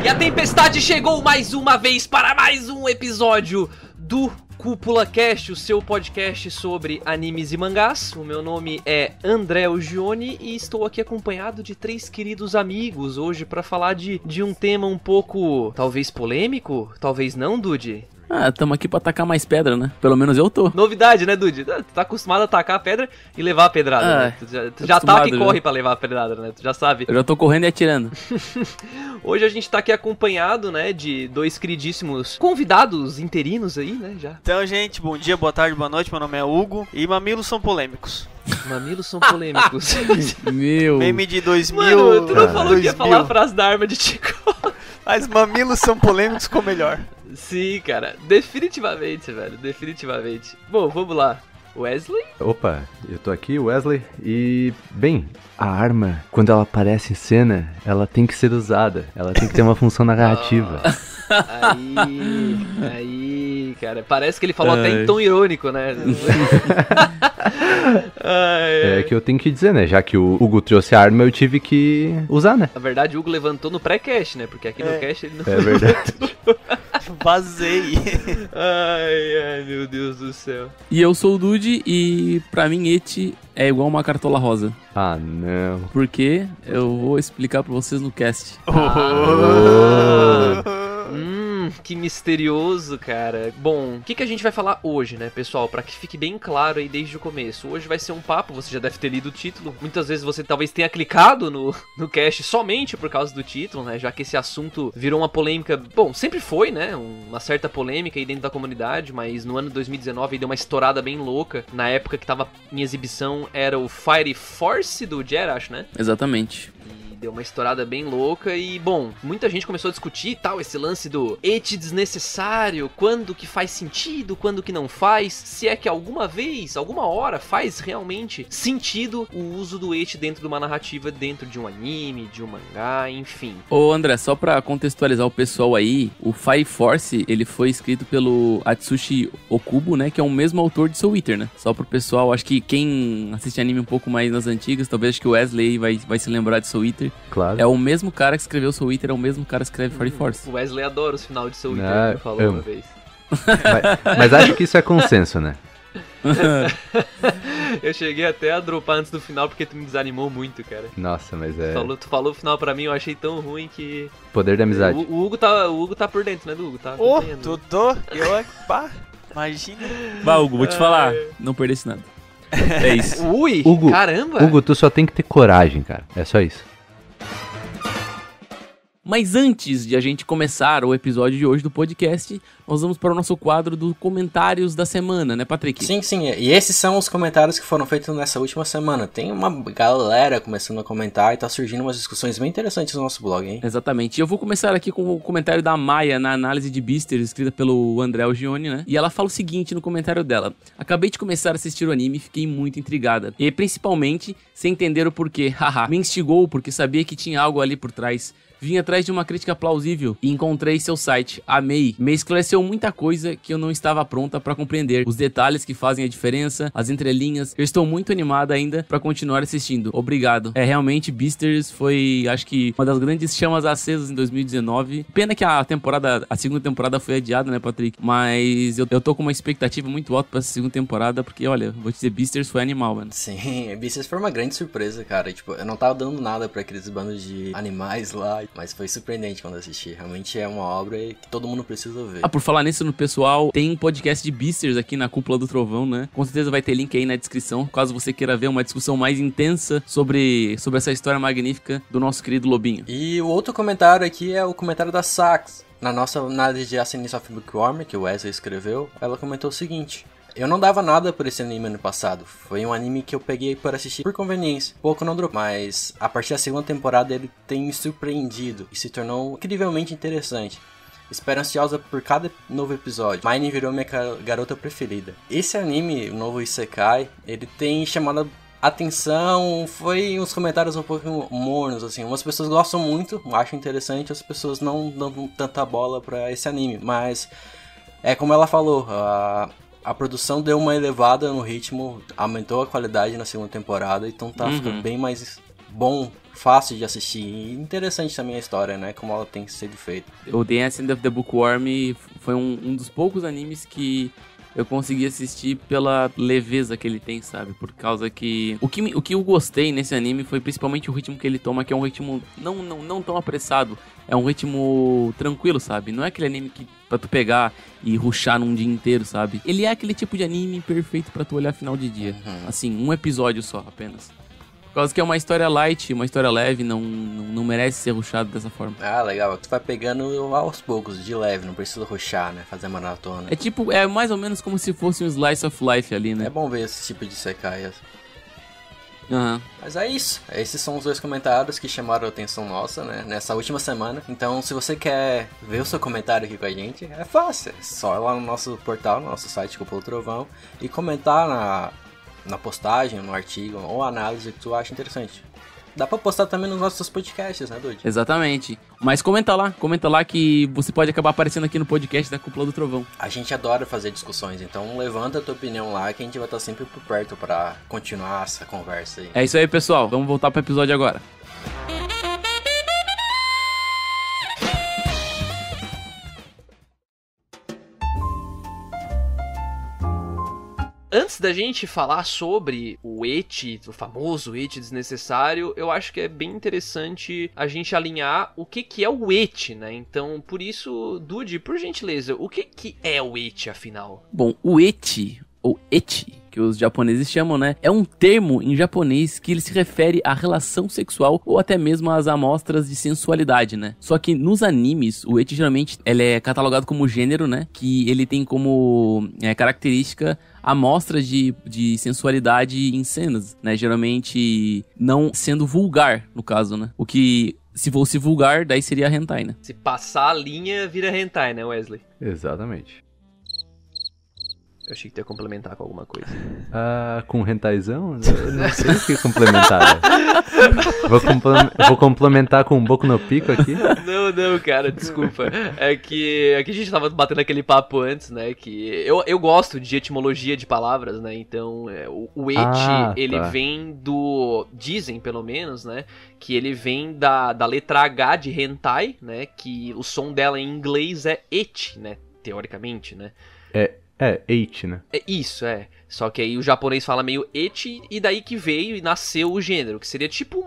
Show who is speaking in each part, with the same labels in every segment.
Speaker 1: E a tempestade chegou mais uma vez para mais um episódio do Cúpula Cast, o seu podcast sobre animes e mangás. O meu nome é André Ogione e estou aqui acompanhado de 3 queridos amigos hoje para falar de um tema um pouco, talvez polêmico, talvez não, Dude?
Speaker 2: Tamo aqui pra atacar mais pedra, né? Pelo menos eu tô.
Speaker 1: Novidade, né, Dude? Tu tá acostumado a atacar a pedra e levar a pedrada, né? Tu já ataca e corre pra levar a pedrada, né? Tu já sabe.
Speaker 2: Eu já tô correndo e atirando.
Speaker 1: Hoje a gente tá aqui acompanhado, né, de 2 queridíssimos convidados interinos aí, né, já.
Speaker 3: Então, gente, bom dia, boa tarde, boa noite, meu nome é Hugo e mamilos são polêmicos.
Speaker 1: Mamilos são polêmicos.
Speaker 2: Meu...
Speaker 3: Meme de 2000...
Speaker 1: Mano, tu não falou que ia falar a frase da arma de Tico.
Speaker 3: Mas mamilos são polêmicos ficou melhor.
Speaker 1: Sim, cara, definitivamente, velho, definitivamente. Bom, vamos lá. Wesley?
Speaker 4: Opa, eu tô aqui, Wesley, e, bem, a arma, quando ela aparece em cena, ela tem que ser usada, ela tem que ter uma função narrativa.
Speaker 1: Aí, cara, parece que ele falou até em tom irônico, né?
Speaker 4: É que eu tenho que dizer, né, já que o Hugo trouxe a arma, eu tive que usar, né?
Speaker 1: Na verdade, o Hugo levantou no pré-cast, né? Porque aqui no cast ele não...
Speaker 4: É verdade.
Speaker 3: Vazei.
Speaker 1: Ai, meu Deus do céu.
Speaker 2: E eu sou o Dude e pra mim Eti é igual uma cartola rosa.
Speaker 4: Ah, não.
Speaker 2: Porque eu vou explicar pra vocês no cast.
Speaker 1: Que misterioso, cara. Bom, o que a gente vai falar hoje, né, pessoal? Pra que fique bem claro aí desde o começo. Hoje vai ser um papo, você já deve ter lido o título. Muitas vezes você talvez tenha clicado no cast somente por causa do título, né? Já que esse assunto virou uma polêmica... Bom, sempre foi, né? Uma certa polêmica aí dentro da comunidade, mas no ano de 2019 aí deu uma estourada bem louca. Na época que tava em exibição era o Fire Force do Jer, acho, né?
Speaker 2: Exatamente.
Speaker 1: Deu uma estourada bem louca e, bom, muita gente começou a discutir e tal, esse lance do eti desnecessário, quando que faz sentido, quando que não faz, se é que alguma vez, alguma hora faz realmente sentido o uso do eti dentro de uma narrativa, dentro de um anime, de um mangá, enfim.
Speaker 2: Ô André, só pra contextualizar o pessoal aí, o Fire Force, ele foi escrito pelo Atsushi Okubo, né, que é o mesmo autor de Soul Eater, né? Só pro pessoal, acho que quem assiste anime um pouco mais nas antigas, talvez acho que o Wesley vai se lembrar de Soul Eater.
Speaker 4: Claro.
Speaker 2: É o mesmo cara que escreveu Soul Eater, é o mesmo cara que escreve Fire Force.
Speaker 1: O Wesley adora os final de Soul Eater, falou uma vez.
Speaker 4: Mas acho que isso é consenso, né?
Speaker 1: Eu cheguei até a dropar antes do final porque tu me desanimou muito, cara.
Speaker 4: Nossa, mas é...
Speaker 1: Tu falou o final pra mim, eu achei tão ruim que...
Speaker 4: Poder da amizade.
Speaker 1: O Hugo tá por dentro, né, do Hugo? Tá
Speaker 3: Tudô, imagina.
Speaker 2: Vai, Hugo, vou te falar, não perdesse nada. É isso.
Speaker 1: Ui,
Speaker 4: Hugo,
Speaker 1: caramba!
Speaker 4: Hugo, tu só tem que ter coragem, cara. É só isso.
Speaker 2: Mas antes de a gente começar o episódio de hoje do podcast, nós vamos para o nosso quadro dos comentários da semana, né, Patrick?
Speaker 5: Sim, e esses são os comentários que foram feitos nessa última semana. Tem uma galera começando a comentar e tá surgindo umas discussões bem interessantes no nosso blog, hein?
Speaker 2: Exatamente. E eu vou começar aqui com o comentário da Maia na análise de Beasters, escrita pelo André Ogione, né? E ela fala o seguinte no comentário dela: acabei de começar a assistir o anime e fiquei muito intrigada. E principalmente sem entender o porquê. Haha, me instigou porque sabia que tinha algo ali por trás. Vim atrás de uma crítica plausível e encontrei seu site. Amei. Me esclareceu muita coisa que eu não estava pronta para compreender. Os detalhes que fazem a diferença, as entrelinhas. Eu estou muito animada ainda para continuar assistindo. Obrigado. Realmente, Beasters foi, acho que, uma das grandes chamas acesas em 2019. Pena que a segunda temporada foi adiada, né, Patrick? Mas eu tô com uma expectativa muito alta pra essa segunda temporada, porque, olha, vou te dizer, Beasters foi animal, mano.
Speaker 5: Sim, Beasters foi uma grande surpresa, cara. Tipo, eu não tava dando nada pra aqueles bandos de animais lá. Mas foi surpreendente quando assisti. Realmente é uma obra que todo mundo precisa ver.
Speaker 2: Por falar nisso, no pessoal, tem um podcast de Beasters aqui na Cúpula do Trovão, né? Com certeza vai ter link aí na descrição, caso você queira ver uma discussão mais intensa sobre essa história magnífica do nosso querido Lobinho.
Speaker 5: E o outro comentário aqui é o comentário da Sax. Na nossa análise de Ascendance of Bookworm, que o Wesley escreveu, ela comentou o seguinte: eu não dava nada por esse anime ano passado. Foi um anime que eu peguei para assistir por conveniência. Pouco não dropou, mas a partir da segunda temporada ele tem me surpreendido e se tornou incrivelmente interessante. Espero ansiosa por cada novo episódio. Mine virou minha garota preferida. Esse anime, o novo Isekai, ele tem chamado atenção, foi uns comentários um pouco mornos, assim. Umas pessoas gostam muito, acham interessante, as pessoas não dão tanta bola pra esse anime. Mas, é como ela falou, a produção deu uma elevada no ritmo, aumentou a qualidade na segunda temporada, então tá ficando bom, fácil de assistir e interessante também a história, né, como ela tem sido feita.
Speaker 2: O The Ascent of the Bookworm foi um dos poucos animes que eu consegui assistir pela leveza que ele tem, sabe? Por causa que... O que eu gostei nesse anime foi principalmente o ritmo que ele toma, que é um ritmo não tão apressado. É um ritmo tranquilo, sabe? Não é aquele anime que pra tu pegar e rushar num dia inteiro, sabe? Ele é aquele tipo de anime perfeito pra tu olhar final de dia. Assim, um episódio só, apenas. Por causa que é uma história light, uma história leve, não merece ser rushado dessa forma.
Speaker 5: Ah, legal. Tu vai pegando aos poucos, de leve, não precisa rushar, né? Fazer maratona.
Speaker 2: É mais ou menos como se fosse um slice of life ali, né?
Speaker 5: É bom ver esse tipo de Isekai.
Speaker 2: Aham.
Speaker 5: Mas é isso. Esses são os 2 comentários que chamaram a atenção nossa, né? Nessa última semana. Então, se você quer ver o seu comentário aqui com a gente, é fácil. É só ir lá no nosso portal, no nosso site Cúpula do Trovão, e comentar na postagem, no artigo ou análise que tu acha interessante. Dá pra postar também nos nossos podcasts, né, Dude?
Speaker 2: Exatamente. Mas comenta lá que você pode acabar aparecendo aqui no podcast da Cúpula do Trovão.
Speaker 5: A gente adora fazer discussões, então levanta a tua opinião lá que a gente vai estar sempre por perto pra continuar essa conversa aí.
Speaker 2: É isso aí, pessoal. Vamos voltar pro episódio agora.
Speaker 1: Antes da gente falar sobre o ecchi, o famoso ecchi desnecessário, eu acho que é bem interessante a gente alinhar o que é o ecchi, né? Então, por isso, Dude, por gentileza, o que é o ecchi, afinal?
Speaker 2: Bom, o ecchi, ou ecchi, que os japoneses chamam, né? É um termo em japonês que ele se refere à relação sexual ou até mesmo às amostras de sensualidade, né? Só que nos animes, o ecchi geralmente ele é catalogado como gênero, né? Que ele tem como característica amostras de sensualidade em cenas, né? Geralmente não sendo vulgar, no caso, né? O que, se fosse vulgar, daí seria hentai, né?
Speaker 1: Se passar a linha, vira hentai, né, Wesley?
Speaker 4: Exatamente.
Speaker 1: Eu achei que tu ia complementar com alguma coisa.
Speaker 4: Com rentaizão? Eu não sei o que complementar. Vou complementar com um Boku no Pico aqui.
Speaker 1: Não, cara, desculpa. É que a gente tava batendo aquele papo antes, né? Que eu gosto de etimologia de palavras, né? Então, o ecchi, ele vem do... Dizem, pelo menos, né? Que ele vem da letra H de hentai, né? Que o som dela em inglês é ecchi, né? Teoricamente, né?
Speaker 4: Eight, né?
Speaker 1: É isso, é. Só que aí o japonês fala meio ecchi, e daí que veio e nasceu o gênero, que seria tipo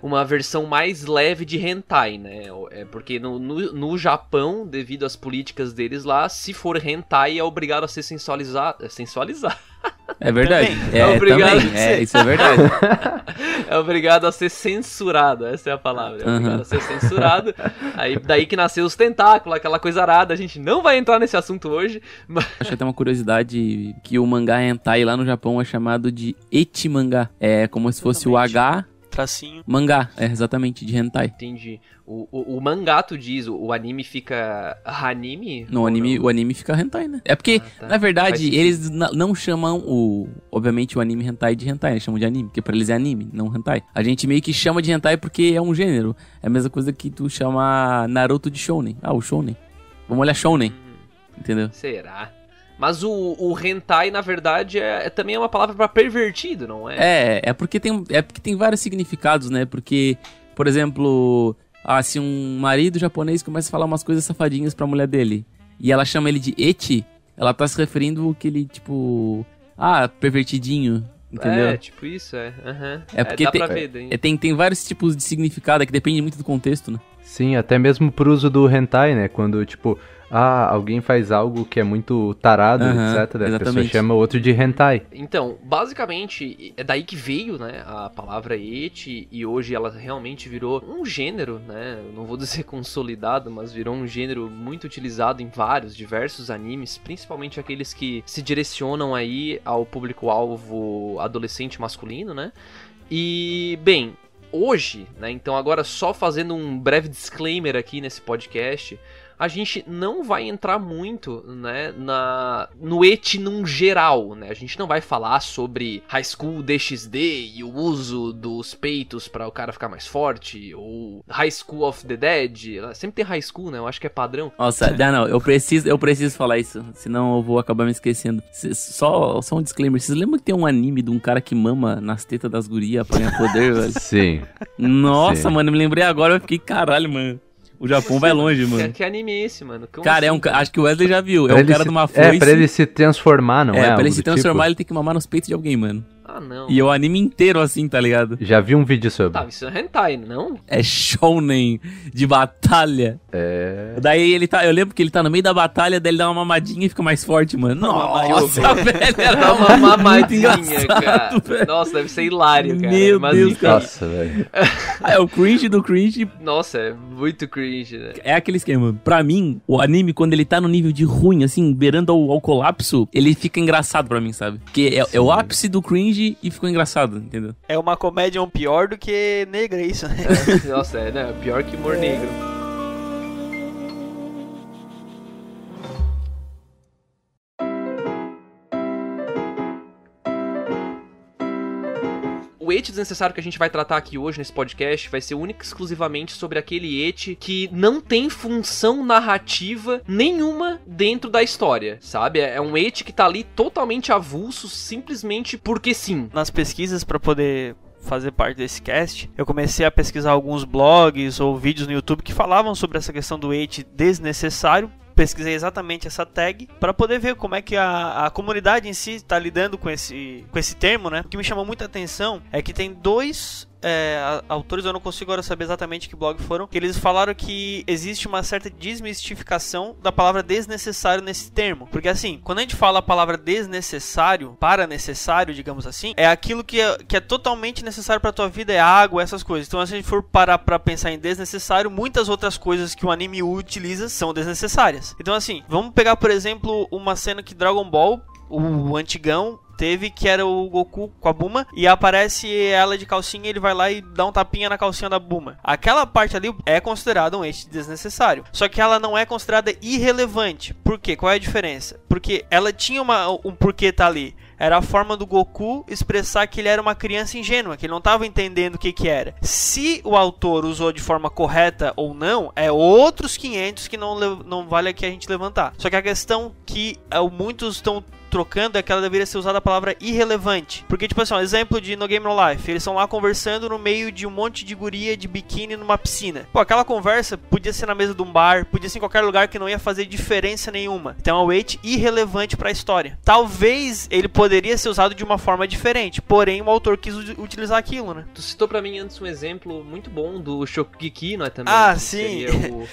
Speaker 1: uma versão mais leve de hentai, né? Porque no Japão, devido às políticas deles lá, se for hentai é obrigado a ser sensualizado. Sensualizar.
Speaker 2: É verdade.
Speaker 1: Obrigado
Speaker 2: também. Isso é verdade.
Speaker 1: É obrigado a ser censurado, essa é a palavra. É obrigado a ser censurado. Aí daí que nasceu os tentáculos, aquela coisa arada. A gente não vai entrar nesse assunto hoje. Mas...
Speaker 2: Acho até uma curiosidade que o mangá hentai lá no Japão é chamado de ecchi mangá. É como se fosse o H...
Speaker 3: Tracinho.
Speaker 2: Mangá, exatamente, de hentai.
Speaker 1: Entendi. O mangá, tu diz, o anime fica anime?
Speaker 2: No anime, o anime fica hentai, né? É porque, na verdade, eles não chamam obviamente, o anime hentai de hentai, eles chamam de anime, porque pra eles é anime, não hentai. A gente meio que chama de hentai porque é um gênero. É a mesma coisa que tu chama Naruto de shounen. O shounen. Vamos olhar shounen, entendeu?
Speaker 1: Será? Mas o hentai, na verdade, também é uma palavra pra pervertido, não é?
Speaker 2: É porque tem vários significados, né? Porque, por exemplo, se um marido japonês começa a falar umas coisas safadinhas pra mulher dele, e ela chama ele de ecchi, ela tá se referindo que ele, tipo... pervertidinho, entendeu?
Speaker 1: É, tipo isso, Uhum.
Speaker 2: É porque
Speaker 1: dá pra ver,
Speaker 2: tem vários tipos de significado, que depende muito do contexto, né?
Speaker 4: Sim, até mesmo pro uso do hentai, né? Quando, tipo... alguém faz algo que é muito tarado, etc. A pessoa chama o outro de hentai.
Speaker 1: Então, basicamente, é daí que veio, né, a palavra ecchi, e hoje ela realmente virou um gênero, né, não vou dizer consolidado, mas virou um gênero muito utilizado em diversos animes, principalmente aqueles que se direcionam aí ao público-alvo adolescente masculino, né, e, bem... Hoje, né, então agora só fazendo um breve disclaimer aqui nesse podcast, a gente não vai entrar muito, né, no eti num geral, né? A gente não vai falar sobre High School DxD e o uso dos peitos pra o cara ficar mais forte, ou High School of the Dead. Sempre tem High School, né? Eu acho que é padrão.
Speaker 2: Nossa, não, eu preciso falar isso, senão eu vou acabar me esquecendo. Só um disclaimer, vocês lembram que tem um anime de um cara que mama nas tetas das gurias pra ganhar poder, velho?
Speaker 4: Sim.
Speaker 2: Nossa,
Speaker 4: Sim.
Speaker 2: mano, me lembrei agora, eu fiquei, caralho, mano. O Japão vai longe, mano.
Speaker 1: Que anime é esse, mano? Como
Speaker 2: Cara,
Speaker 1: assim?
Speaker 2: acho que o Wesley já viu.
Speaker 4: Pra
Speaker 2: É um
Speaker 4: ele
Speaker 2: cara
Speaker 4: se-
Speaker 2: de uma foice.
Speaker 4: pra ele se transformar, não é?
Speaker 2: pra
Speaker 4: Algo
Speaker 2: ele
Speaker 4: do
Speaker 2: se transformar,
Speaker 4: tipo?
Speaker 2: ele tem que mamar nos peitos de alguém, mano.
Speaker 1: Ah, não.
Speaker 2: E é o anime inteiro assim, tá ligado?
Speaker 4: Já vi um vídeo sobre.
Speaker 1: Tá, isso é hentai, não?
Speaker 2: É shounen de batalha. Daí ele tá, eu lembro que ele tá no meio da batalha, daí ele dá uma mamadinha e fica mais forte, mano. Nossa, velho, era
Speaker 1: Dá uma
Speaker 2: muito
Speaker 1: mamadinha,
Speaker 2: engraçado,
Speaker 1: cara.
Speaker 2: velho.
Speaker 1: Nossa, deve ser hilário, cara.
Speaker 2: Meu
Speaker 1: Mas,
Speaker 2: Deus,
Speaker 1: enfim.
Speaker 2: cara.
Speaker 4: Nossa, velho.
Speaker 2: É o cringe do cringe.
Speaker 1: Nossa, é muito cringe, né?
Speaker 2: É aquele esquema. Pra mim, o anime, quando ele tá no nível de ruim, assim, beirando ao colapso, ele fica engraçado pra mim, sabe? Porque é o ápice do cringe e ficou engraçado, entendeu?
Speaker 3: É uma comédia pior do que negra, isso, né?
Speaker 1: Nossa, né? Pior que humor negro. O eti desnecessário que a gente vai tratar aqui hoje nesse podcast vai ser único e exclusivamente sobre aquele eti que não tem função narrativa nenhuma dentro da história, sabe? É um eti que tá ali totalmente avulso, simplesmente porque sim.
Speaker 3: Nas pesquisas pra poder fazer parte desse cast, eu comecei a pesquisar alguns blogs ou vídeos no YouTube que falavam sobre essa questão do eti desnecessário. Pesquisei exatamente essa tag para poder ver como é que a comunidade em si está lidando com esse termo, né? O que me chamou muita atenção é que tem dois autores, eu não consigo agora saber exatamente que blog foram, que eles falaram que existe uma certa desmistificação da palavra desnecessário nesse termo. Porque assim, quando a gente fala a palavra desnecessário, para necessário, digamos assim, é aquilo que é totalmente necessário para tua vida, é água, essas coisas. Então se a gente for parar para pensar em desnecessário, muitas outras coisas que o anime utiliza são desnecessárias. Então assim, vamos pegar por exemplo uma cena que Dragon Ball, o antigão, teve, que era o Goku com a Bulma, e aparece ela de calcinha e ele vai lá e dá um tapinha na calcinha da Bulma. Aquela parte ali é considerada um eti desnecessário, só que ela não é considerada irrelevante. Por quê? Qual é a diferença? Porque ela tinha um porquê tá ali. Era a forma do Goku expressar que ele era uma criança ingênua, que ele não estava entendendo o que era. Se o autor usou de forma correta ou não, é outros 500 que não vale aqui a gente levantar. Só que a questão que muitos estão trocando é que ela deveria ser usada a palavra irrelevante. Porque, tipo assim, um exemplo de No Game No Life, eles estão lá conversando no meio de um monte de guria de biquíni numa piscina. Pô, aquela conversa podia ser na mesa de um bar, podia ser em qualquer lugar que não ia fazer diferença nenhuma. Então é um eti irrelevante pra história. Talvez ele poderia ser usado de uma forma diferente, porém o autor quis utilizar aquilo, né?
Speaker 1: Tu citou pra mim antes um exemplo muito bom do Shokugeki, não é também?
Speaker 3: Ah,
Speaker 1: Que
Speaker 3: sim.
Speaker 1: seria o...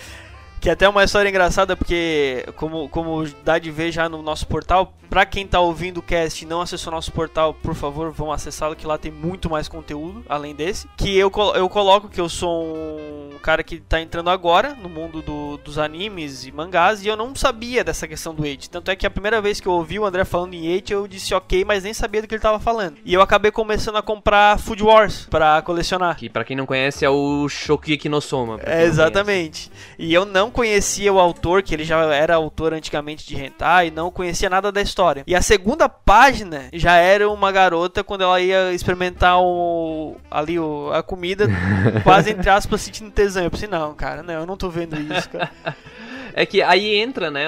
Speaker 3: Que até é uma história engraçada, porque como dá de ver já no nosso portal, pra quem tá ouvindo o cast e não acessou nosso portal, por favor, vão acessá-lo, que lá tem muito mais conteúdo, além desse. Que eu coloco que eu sou um cara que tá entrando agora no mundo dos animes e mangás, e eu não sabia dessa questão do eti. Tanto é que a primeira vez que eu ouvi o André falando em eti, eu disse ok, mas nem sabia do que ele tava falando. E eu acabei começando a comprar Food Wars pra colecionar.
Speaker 1: Que pra quem não conhece é o Shokugeki no Soma. pra quem não
Speaker 3: Exatamente. E eu não conhecia o autor, que ele já era autor antigamente de hentai, não conhecia nada da história. E a segunda página já era uma garota quando ela ia experimentar a comida, quase entre aspas, sentindo tesão. Eu pensei, não, cara, não, eu não tô vendo isso, cara.
Speaker 1: É que aí entra, né,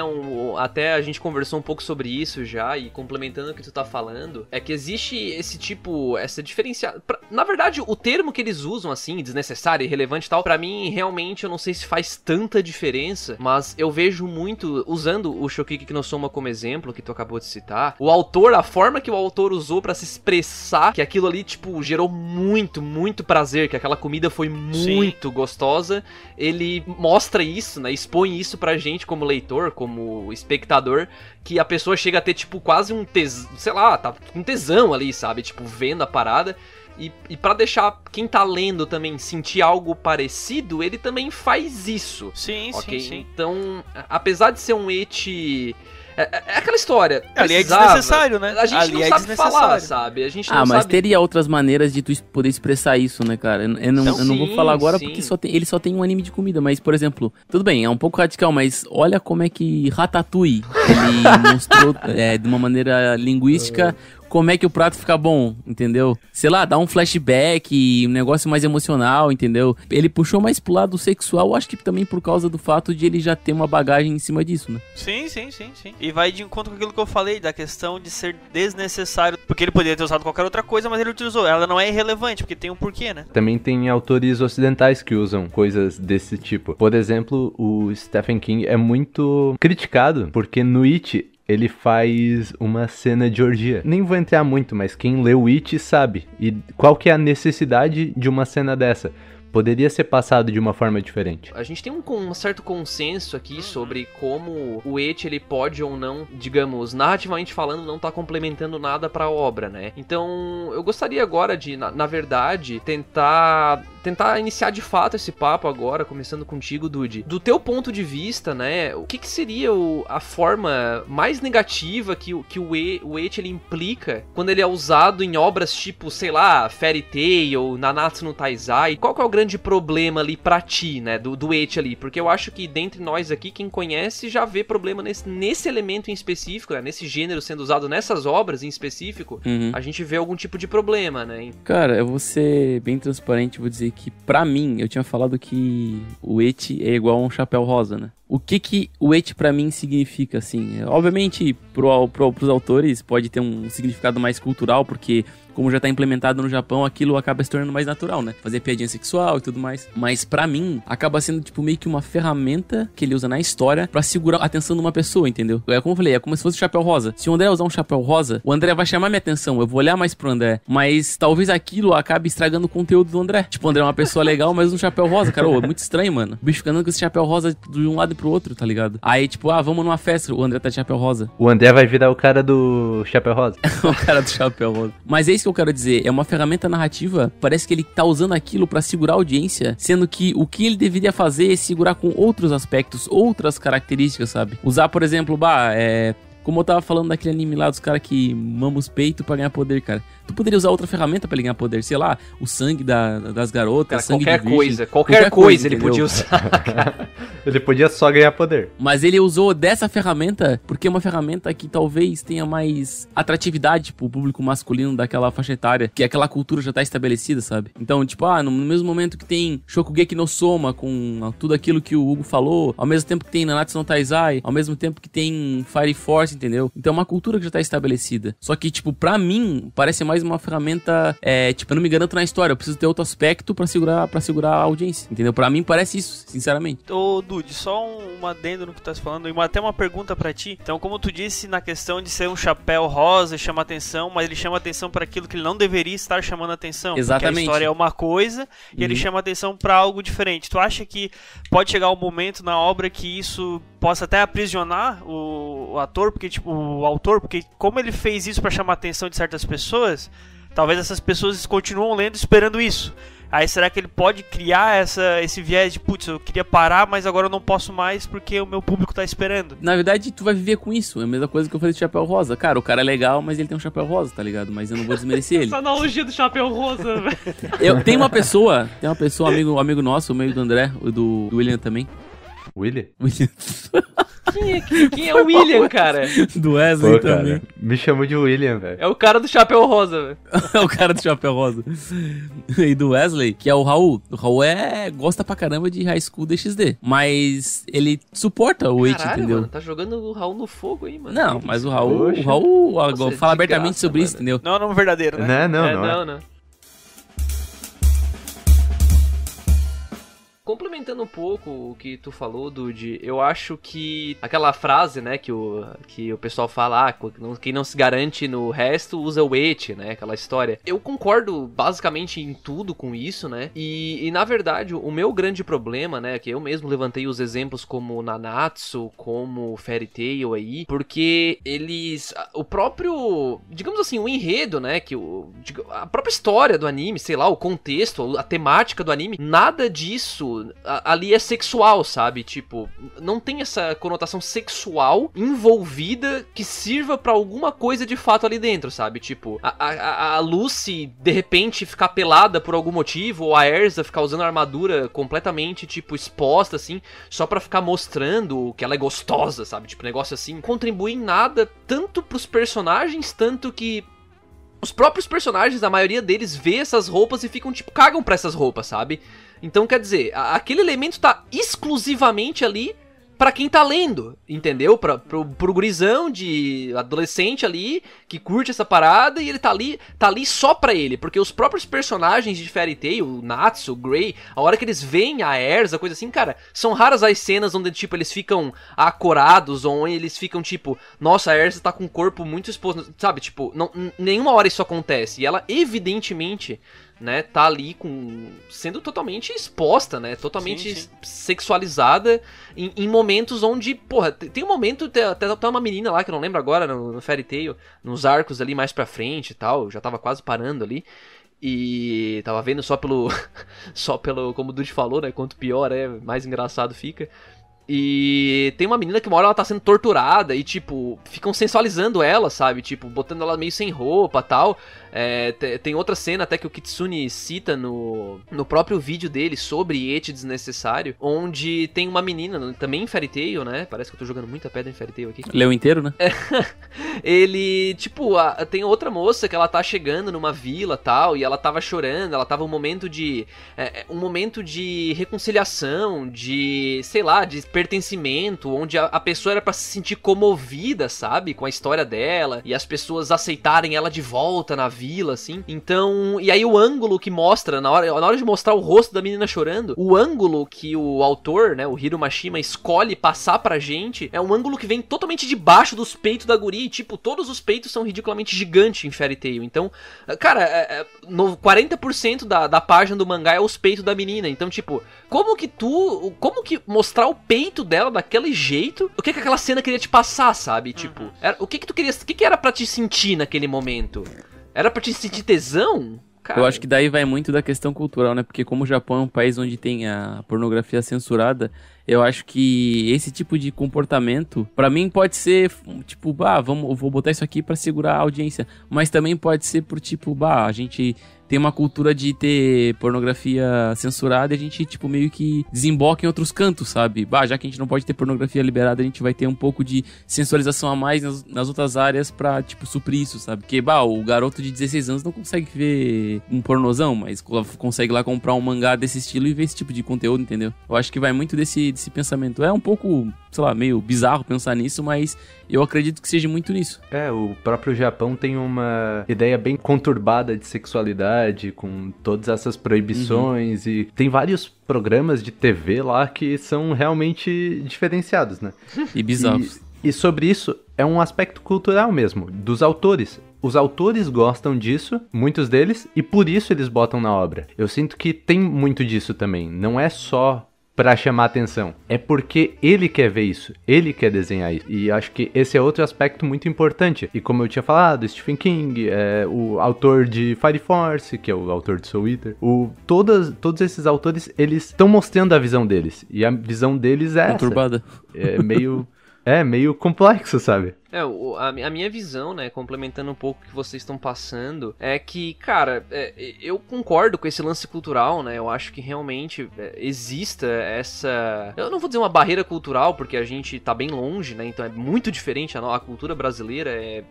Speaker 1: até a gente conversou um pouco sobre isso já, e complementando o que tu tá falando, é que existe esse tipo, essa diferenciação. Na verdade, o termo que eles usam, assim, desnecessário, irrelevante e tal, pra mim, realmente, eu não sei se faz tanta diferença, mas eu vejo muito, usando o Shokugeki no Soma como exemplo, que tu acabou de citar, o autor, a forma que o autor usou pra se expressar, que aquilo ali, tipo, gerou muito, muito prazer, que aquela comida foi muito gostosa, ele mostra isso, né, expõe isso pra gente como leitor, como espectador, que a pessoa chega a ter, tipo, quase um tesão, sei lá, tá com tesão ali, sabe, tipo, vendo a parada, e pra deixar quem tá lendo também sentir algo parecido, ele também faz isso.
Speaker 3: Sim,
Speaker 1: ok?
Speaker 3: sim.
Speaker 1: Então, apesar de ser um eti É aquela história.
Speaker 3: Ali é
Speaker 1: precisava.
Speaker 3: desnecessário, né?
Speaker 1: A gente
Speaker 3: Ali
Speaker 1: não
Speaker 3: é
Speaker 1: sabe
Speaker 3: desnecessário.
Speaker 1: falar, sabe? A gente não
Speaker 2: mas
Speaker 1: sabe...
Speaker 2: teria outras maneiras de tu poder expressar isso, né, cara? Eu não vou
Speaker 1: Sim,
Speaker 2: falar agora
Speaker 1: sim.
Speaker 2: porque ele só tem um anime de comida, mas, por exemplo, tudo bem, é um pouco radical, mas olha como é que Ratatouille, ele mostrou de uma maneira linguística como é que o prato fica bom, entendeu? Sei lá, dá um flashback, um negócio mais emocional, entendeu? Ele puxou mais pro lado sexual, acho que também por causa do fato de ele já ter uma bagagem em cima disso, né?
Speaker 3: Sim. E vai de encontro com aquilo que eu falei, da questão de ser desnecessário. Porque ele poderia ter usado qualquer outra coisa, mas ele utilizou. Ela não é irrelevante, porque tem um porquê, né?
Speaker 4: Também tem autores ocidentais que usam coisas desse tipo. Por exemplo, o Stephen King é muito criticado, porque no It ele faz uma cena de orgia. Nem vou entrar muito, mas quem leu It sabe. E qual que é a necessidade de uma cena dessa? Poderia ser passado de uma forma diferente.
Speaker 1: A gente tem um certo consenso aqui sobre como o It, ele pode ou não, digamos, narrativamente falando, não tá complementando nada pra obra, né? Então, eu gostaria agora de, na verdade, tentar iniciar de fato esse papo agora, começando contigo, Dude. Do teu ponto de vista, né, o que seria a forma mais negativa que o It, ele implica quando ele é usado em obras tipo, sei lá, Fairy Tail, Nanatsu no Taizai? Qual que é o grande problema ali pra ti, né, do It ali? Porque eu acho que dentre nós aqui, quem conhece já vê problema nesse elemento em específico, né, nesse gênero sendo usado nessas obras em específico, a gente vê algum tipo de problema, né?
Speaker 2: Cara, eu vou ser bem transparente, vou dizer que pra mim, eu tinha falado que o It é igual a um chapéu rosa, né? O que o It pra mim significa, assim? Obviamente, pros autores pode ter um significado mais cultural, porque como já tá implementado no Japão, aquilo acaba se tornando mais natural, né? Fazer piadinha sexual e tudo mais. Mas pra mim, acaba sendo tipo meio que uma ferramenta que ele usa na história pra segurar a atenção de uma pessoa, entendeu? É como eu falei, é como se fosse um chapéu rosa. Se o André usar um chapéu rosa, o André vai chamar minha atenção, eu vou olhar mais pro André. Mas talvez aquilo acabe estragando o conteúdo do André. Tipo, o André é uma pessoa legal, mas um chapéu rosa, cara, é muito estranho, mano. O bicho fica andando com esse chapéu rosa de um lado e pro outro, tá ligado? Aí, tipo, vamos numa festa, o André tá de chapéu rosa.
Speaker 4: O André vai virar o cara do chapéu rosa.
Speaker 2: O cara do chapéu rosa. Mas é isso que eu quero dizer, é uma ferramenta narrativa, parece que ele tá usando aquilo pra segurar a audiência, sendo que o que ele deveria fazer é segurar com outros aspectos, outras características, sabe? Usar, por exemplo, como eu tava falando daquele anime lá dos caras que mamam os peitos pra ganhar poder, cara. Tu poderia usar outra ferramenta pra ele ganhar poder, sei lá, o sangue das garotas,
Speaker 1: Cara,
Speaker 2: sangue
Speaker 1: qualquer
Speaker 2: de virgem,
Speaker 1: qualquer coisa ele
Speaker 2: entendeu?
Speaker 1: podia usar.
Speaker 4: Ele podia só ganhar poder.
Speaker 2: Mas ele usou dessa ferramenta porque é uma ferramenta que talvez tenha mais atratividade pro público masculino daquela faixa etária, que aquela cultura já tá estabelecida, sabe? Então, tipo, no mesmo momento que tem Shokugeki no Soma, com tudo aquilo que o Hugo falou, ao mesmo tempo que tem Nanatsu no Taizai, ao mesmo tempo que tem Fire Force, entendeu? Então é uma cultura que já tá estabelecida. Só que, tipo, pra mim, parece mais uma ferramenta, tipo, eu não me garanto na história, eu preciso ter outro aspecto pra segurar a audiência, entendeu? Pra mim parece isso, sinceramente.
Speaker 3: Ô, Dude, só um adendo no que tu tá falando e até uma pergunta pra ti. Então, como tu disse na questão de ser um chapéu rosa e chamar atenção, mas ele chama atenção para aquilo que ele não deveria estar chamando atenção.
Speaker 2: Exatamente.
Speaker 3: Porque a história é uma coisa e ele chama atenção pra algo diferente. Tu acha que pode chegar um momento na obra que isso possa até aprisionar o ator, porque, tipo, o autor, porque como ele fez isso pra chamar a atenção de certas pessoas, talvez essas pessoas continuam lendo esperando isso. Aí será que ele pode criar esse viés de, putz, eu queria parar, mas agora eu não posso mais porque o meu público tá esperando?
Speaker 2: Na verdade, tu vai viver com isso. É a mesma coisa que eu falei de chapéu rosa. Cara, o cara é legal, mas ele tem um chapéu rosa, tá ligado? Mas eu não vou desmerecer ele.
Speaker 6: Essa analogia do chapéu rosa, velho.
Speaker 2: Tem uma pessoa, amigo nosso, o meio do André, o do William também.
Speaker 4: William?
Speaker 1: Quem é o William, cara?
Speaker 2: Do Wesley
Speaker 4: Pô,
Speaker 2: também.
Speaker 4: cara, me chamou de William, velho.
Speaker 1: É o cara do chapéu rosa, velho.
Speaker 2: É o cara do chapéu rosa. E do Wesley, que é o Raul. O Raul gosta pra caramba de High School DxD. Mas ele suporta o It, entendeu?
Speaker 1: Mano, tá jogando o Raul no fogo aí, mano.
Speaker 2: Não, mas o Raul
Speaker 1: Nossa,
Speaker 2: fala
Speaker 1: de
Speaker 2: abertamente
Speaker 1: graça,
Speaker 2: sobre
Speaker 1: mano.
Speaker 2: isso, entendeu?
Speaker 3: Não é o nome verdadeiro, né?
Speaker 1: Não. Complementando um pouco o que tu falou, Dude, eu acho que aquela frase, né, que o pessoal fala, quem não se garante no resto usa o It, né, aquela história. Eu concordo basicamente em tudo com isso, né, e na verdade o meu grande problema, né, que eu mesmo levantei os exemplos como Nanatsu, como Fairy Tail aí, porque o próprio, digamos assim, o enredo, né, a própria história do anime, sei lá, o contexto, a temática do anime, nada disso tipo, ali é sexual, sabe? Tipo, não tem essa conotação sexual envolvida que sirva pra alguma coisa de fato ali dentro, sabe? Tipo, a Lucy, de repente, ficar pelada por algum motivo, ou a Erza ficar usando a armadura completamente, tipo, exposta, assim, só pra ficar mostrando que ela é gostosa, sabe? Tipo, negócio assim, contribui em nada, tanto pros personagens, tanto que os próprios personagens, a maioria deles vê essas roupas e ficam, tipo, cagam pra essas roupas, sabe? Então, quer dizer, aquele elemento tá exclusivamente ali pra quem tá lendo, entendeu? Pro gurizão de adolescente ali, que curte essa parada, e ele tá ali só pra ele, porque os próprios personagens de Fairy Tail, o Natsu, o Grey, a hora que eles veem a Erza, coisa assim, cara, são raras as cenas onde, tipo, eles ficam acorados, ou eles ficam, tipo, nossa, a Erza tá com o corpo muito exposto, sabe? Tipo, nenhuma hora isso acontece, e ela, evidentemente, né, tá ali sendo totalmente exposta, né, totalmente sexualizada em momentos onde, porra, tem um momento, até uma menina lá, que eu não lembro agora, no Fairy Tail, nos arcos ali mais pra frente e tal, já tava quase parando ali, e tava vendo só pelo, como o Dude falou, né, quanto pior mais engraçado fica. E tem uma menina que uma hora ela tá sendo torturada e, tipo, ficam sensualizando ela, sabe? Tipo, botando ela meio sem roupa e tal. Tem outra cena até que o Kitsune cita no próprio vídeo dele sobre eti desnecessário, onde tem uma menina, também em Fairy Tail, né? Parece que eu tô jogando muita pedra em Fairy Tail aqui.
Speaker 2: Leu inteiro, né?
Speaker 1: Ele, tipo, tem outra moça que ela tá chegando numa vila tal, e ela tava chorando, ela tava um momento de reconciliação, de, sei lá, de pertencimento, onde a pessoa era pra se sentir comovida, sabe? Com a história dela, e as pessoas aceitarem ela de volta na vila, assim. Então, e aí o ângulo que mostra, na hora de mostrar o rosto da menina chorando, o ângulo que o autor, né, o Hiro Mashima, escolhe passar pra gente, é um ângulo que vem totalmente debaixo dos peitos da guria, e tipo, todos os peitos são ridiculamente gigantes em Fairy Tail. Então, cara, 40% da página do mangá é os peitos da menina. Então, tipo, como que mostrar o peito dela daquele jeito, o que aquela cena queria te passar, sabe? Tipo, o que tu querias, o que era pra te sentir naquele momento? Era pra te sentir tesão? Cara.
Speaker 2: Eu acho que daí vai muito da questão cultural, né? Porque como o Japão é um país onde tem a pornografia censurada, eu acho que esse tipo de comportamento, pra mim pode ser, tipo, vou botar isso aqui pra segurar a audiência. Mas também pode ser por, tipo, a gente tem uma cultura de ter pornografia censurada e a gente, tipo, meio que desemboca em outros cantos, sabe? Já que a gente não pode ter pornografia liberada, a gente vai ter um pouco de sensualização a mais nas outras áreas pra, tipo, suprir isso, sabe? Porque, o garoto de 16 anos não consegue ver um pornozão, mas consegue lá comprar um mangá desse estilo e ver esse tipo de conteúdo, entendeu? Eu acho que vai muito desse pensamento. É um pouco, sei lá, meio bizarro pensar nisso, mas eu acredito que seja muito nisso.
Speaker 4: O próprio Japão tem uma ideia bem conturbada de sexualidade, com todas essas proibições, e tem vários programas de TV lá que são realmente diferenciados, né?
Speaker 2: E bizarros.
Speaker 4: E sobre isso, é um aspecto cultural mesmo, dos autores. Os autores gostam disso, muitos deles, e por isso eles botam na obra. Eu sinto que tem muito disso também, não é só pra chamar atenção, é porque ele quer ver isso, ele quer desenhar isso, e acho que esse é outro aspecto muito importante. E como eu tinha falado, Stephen King, o autor de Fire Force, que é o autor de Soul Eater, todos esses autores, eles estão mostrando a visão deles, e a visão deles é
Speaker 2: conturbada.
Speaker 4: É meio complexo, sabe?
Speaker 1: A minha visão, né, complementando um pouco o que vocês estão passando, é que, cara, eu concordo com esse lance cultural, né, eu acho que realmente exista essa... Eu não vou dizer uma barreira cultural, porque a gente tá bem longe, né, então é muito diferente, a cultura brasileira é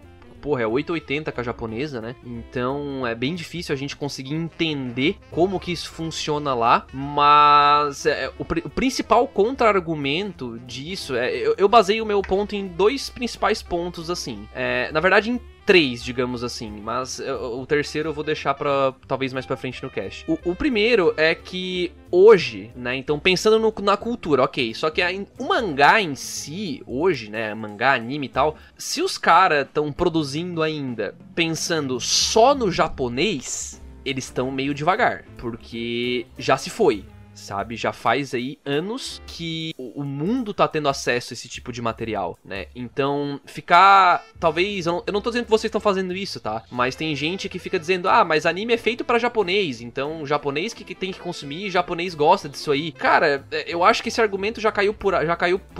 Speaker 1: 880 com a japonesa, né? Então é bem difícil a gente conseguir entender como que isso funciona lá, mas o principal contra-argumento disso eu baseio o meu ponto em dois principais pontos, assim. Na verdade, em 3, digamos assim, mas o terceiro eu vou deixar pra talvez mais pra frente no cast. O primeiro é que hoje, né, então pensando na cultura, ok, só que o mangá em si, hoje, né, mangá, anime e tal, se os caras estão produzindo ainda pensando só no japonês, eles estão meio devagar, porque já se foi. sabe? Já faz aí anos que o mundo tá tendo acesso a esse tipo de material, né? Então, ficar... Talvez... Eu não tô dizendo que vocês estão fazendo isso, tá? Mas tem gente que fica dizendo, mas anime é feito pra japonês, então o japonês que tem que consumir, japonês gosta disso aí. Cara, eu acho que esse argumento já caiu por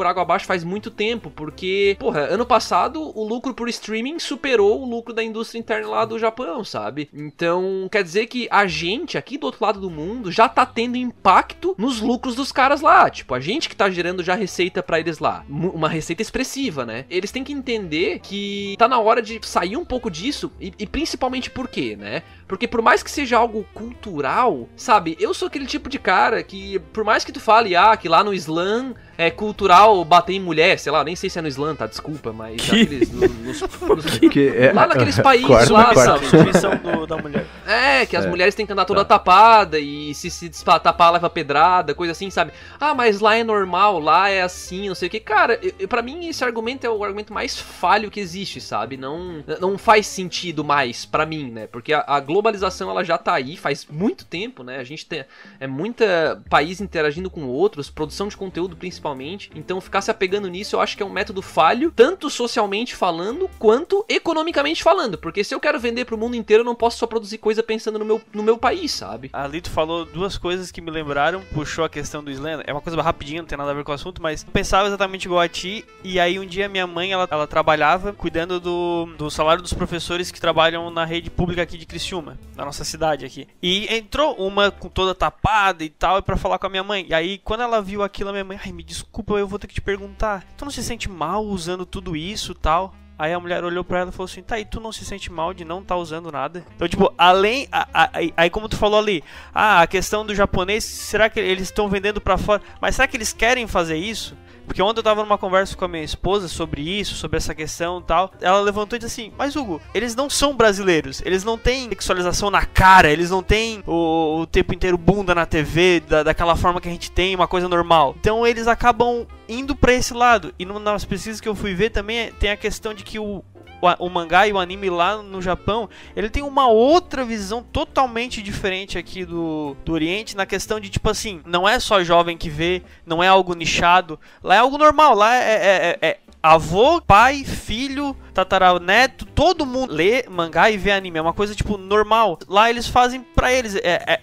Speaker 1: água abaixo faz muito tempo, porque, porra, ano passado o lucro por streaming superou o lucro da indústria interna lá do Japão, sabe? Então, quer dizer que a gente, aqui do outro lado do mundo, já tá tendo impacto nos lucros dos caras lá. Tipo, a gente que tá gerando já receita pra eles lá. Uma receita expressiva, né? Eles têm que entender que tá na hora de sair um pouco disso, e principalmente por quê, né? Porque por mais que seja algo cultural, sabe? Eu sou aquele tipo de cara que, por mais que tu fale, que lá no Islã é cultural bater em mulher, sei lá, nem sei se é no Islã, tá? Desculpa, mas aqueles lá naqueles países lá, sabe?
Speaker 3: Da mulher.
Speaker 1: Que as mulheres têm que andar toda tapada e se tapar leva pedrada, coisa assim, sabe? Mas lá é normal, lá é assim, não sei o que. Cara, pra mim esse argumento é o argumento mais falho que existe, sabe? Não faz sentido mais pra mim, né? Porque a globalização ela já tá aí faz muito tempo, né? A gente tem muita país interagindo com outros, produção de conteúdo principalmente. Então ficar se apegando nisso eu acho que é um método falho, tanto socialmente falando quanto economicamente falando. Porque se eu quero vender pro mundo inteiro, eu não posso só produzir coisa pensando no meu país, sabe?
Speaker 3: A Lito falou duas coisas que me lembraram, puxou a questão do Islã. É uma coisa rapidinha, não tem nada a ver com o assunto, mas eu pensava exatamente igual a ti. E aí um dia minha mãe, ela trabalhava cuidando do salário dos professores que trabalham na rede pública aqui de Criciúma, na nossa cidade aqui. E entrou uma com toda tapada e tal, pra falar com a minha mãe. E aí quando ela viu aquilo, a minha mãe, me desculpa, eu vou ter que te perguntar, tu não se sente mal usando tudo isso e tal? Aí a mulher olhou pra ela e falou assim, tá, e tu não se sente mal de não tá usando nada? Então, tipo, além... Aí como tu falou ali, a questão do japonês, será que eles estão vendendo pra fora? Mas será que eles querem fazer isso? Porque ontem eu tava numa conversa com a minha esposa sobre isso, sobre essa questão e tal. Ela levantou e disse assim, mas Hugo, eles não são brasileiros, eles não têm sexualização na cara, eles não têm o tempo inteiro bunda na TV, daquela forma que a gente tem, uma coisa normal. Então eles acabam indo pra esse lado. E nas pesquisas que eu fui ver também tem a questão de que o mangá e o anime lá no Japão, ele tem uma outra visão totalmente diferente aqui do Oriente, na questão de, tipo assim, não é só jovem que vê, não é algo nichado, lá é algo normal, lá é avô, pai, filho, tataraneto, todo mundo lê mangá e vê anime, é uma coisa, tipo, normal. Lá eles fazem pra eles,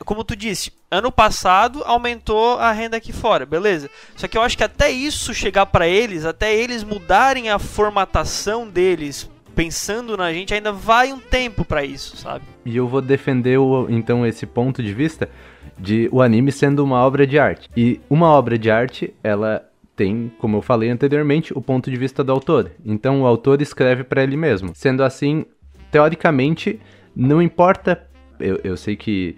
Speaker 3: como tu disse, ano passado aumentou a renda aqui fora, beleza? Só que eu acho que até isso chegar pra eles, até eles mudarem a formatação deles, pensando na gente, ainda vai um tempo pra isso, sabe?
Speaker 4: E eu vou defender, então, esse ponto de vista de o anime sendo uma obra de arte. E uma obra de arte, ela tem, como eu falei anteriormente, o ponto de vista do autor. Então o autor escreve pra ele mesmo. Sendo assim, teoricamente, não importa... Eu sei que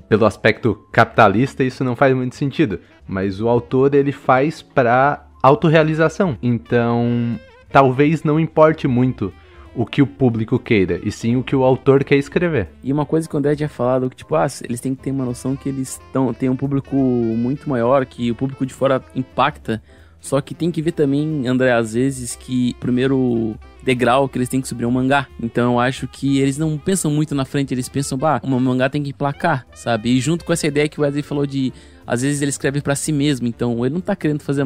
Speaker 4: pelo aspecto capitalista isso não faz muito sentido, mas o autor ele faz pra autorrealização. Então... talvez não importe muito o que o público queira, e sim o que o autor quer escrever.
Speaker 2: E uma coisa que o André tinha falado, que tipo, eles têm que ter uma noção que eles têm um público muito maior, que o público de fora impacta, só que tem que ver também, André, às vezes, que o primeiro degrau que eles têm que subir é um mangá. Então eu acho que eles não pensam muito na frente, eles pensam, um mangá tem que emplacar, sabe? E junto com essa ideia que o Wesley falou de, às vezes ele escreve pra si mesmo, então ele não tá querendo fazer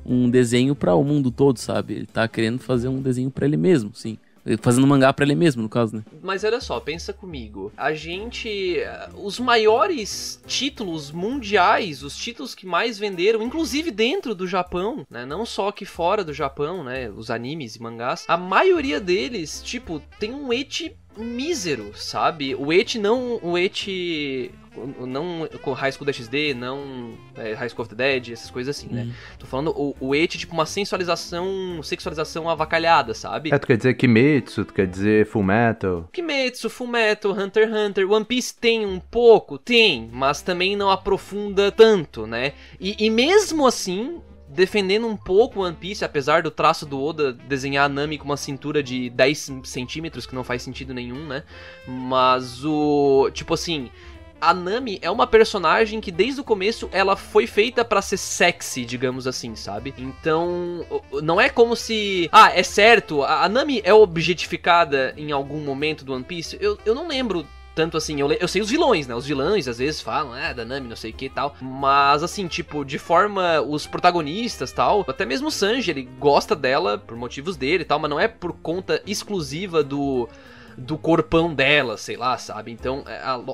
Speaker 2: um desenho para o mundo todo, sabe? Ele tá querendo fazer um desenho para ele mesmo, sim. Fazendo mangá pra ele mesmo, no caso, né?
Speaker 1: Mas olha só, pensa comigo. Os maiores títulos mundiais, os títulos que mais venderam, inclusive dentro do Japão, né? Não só aqui fora do Japão, né? Os animes e mangás. A maioria deles, tipo, tem um eti mísero, sabe? O eti não com High School DxD, não High School of the Dead, essas coisas assim, né? Tô falando o eti, tipo, uma sexualização avacalhada, sabe?
Speaker 4: Tu quer dizer Kimetsu, tu quer dizer Fullmetal?
Speaker 1: Kimetsu, Fullmetal, Hunter x Hunter, One Piece tem um pouco? Tem, mas também não aprofunda tanto, né? E mesmo assim... defendendo um pouco One Piece, apesar do traço do Oda desenhar a Nami com uma cintura de 10 centímetros, que não faz sentido nenhum, né? Mas tipo assim, a Nami é uma personagem que desde o começo ela foi feita pra ser sexy, digamos assim, sabe? Então, não é como se... é certo, a Nami é objetificada em algum momento do One Piece? Eu não lembro tanto assim, eu sei os vilões, né? Os vilões às vezes falam, da Nami, não sei o que e tal. Mas assim, tipo, de forma, os protagonistas e tal, até mesmo o Sanji, ele gosta dela por motivos dele e tal, mas não é por conta exclusiva do corpão dela, sei lá, sabe? Então,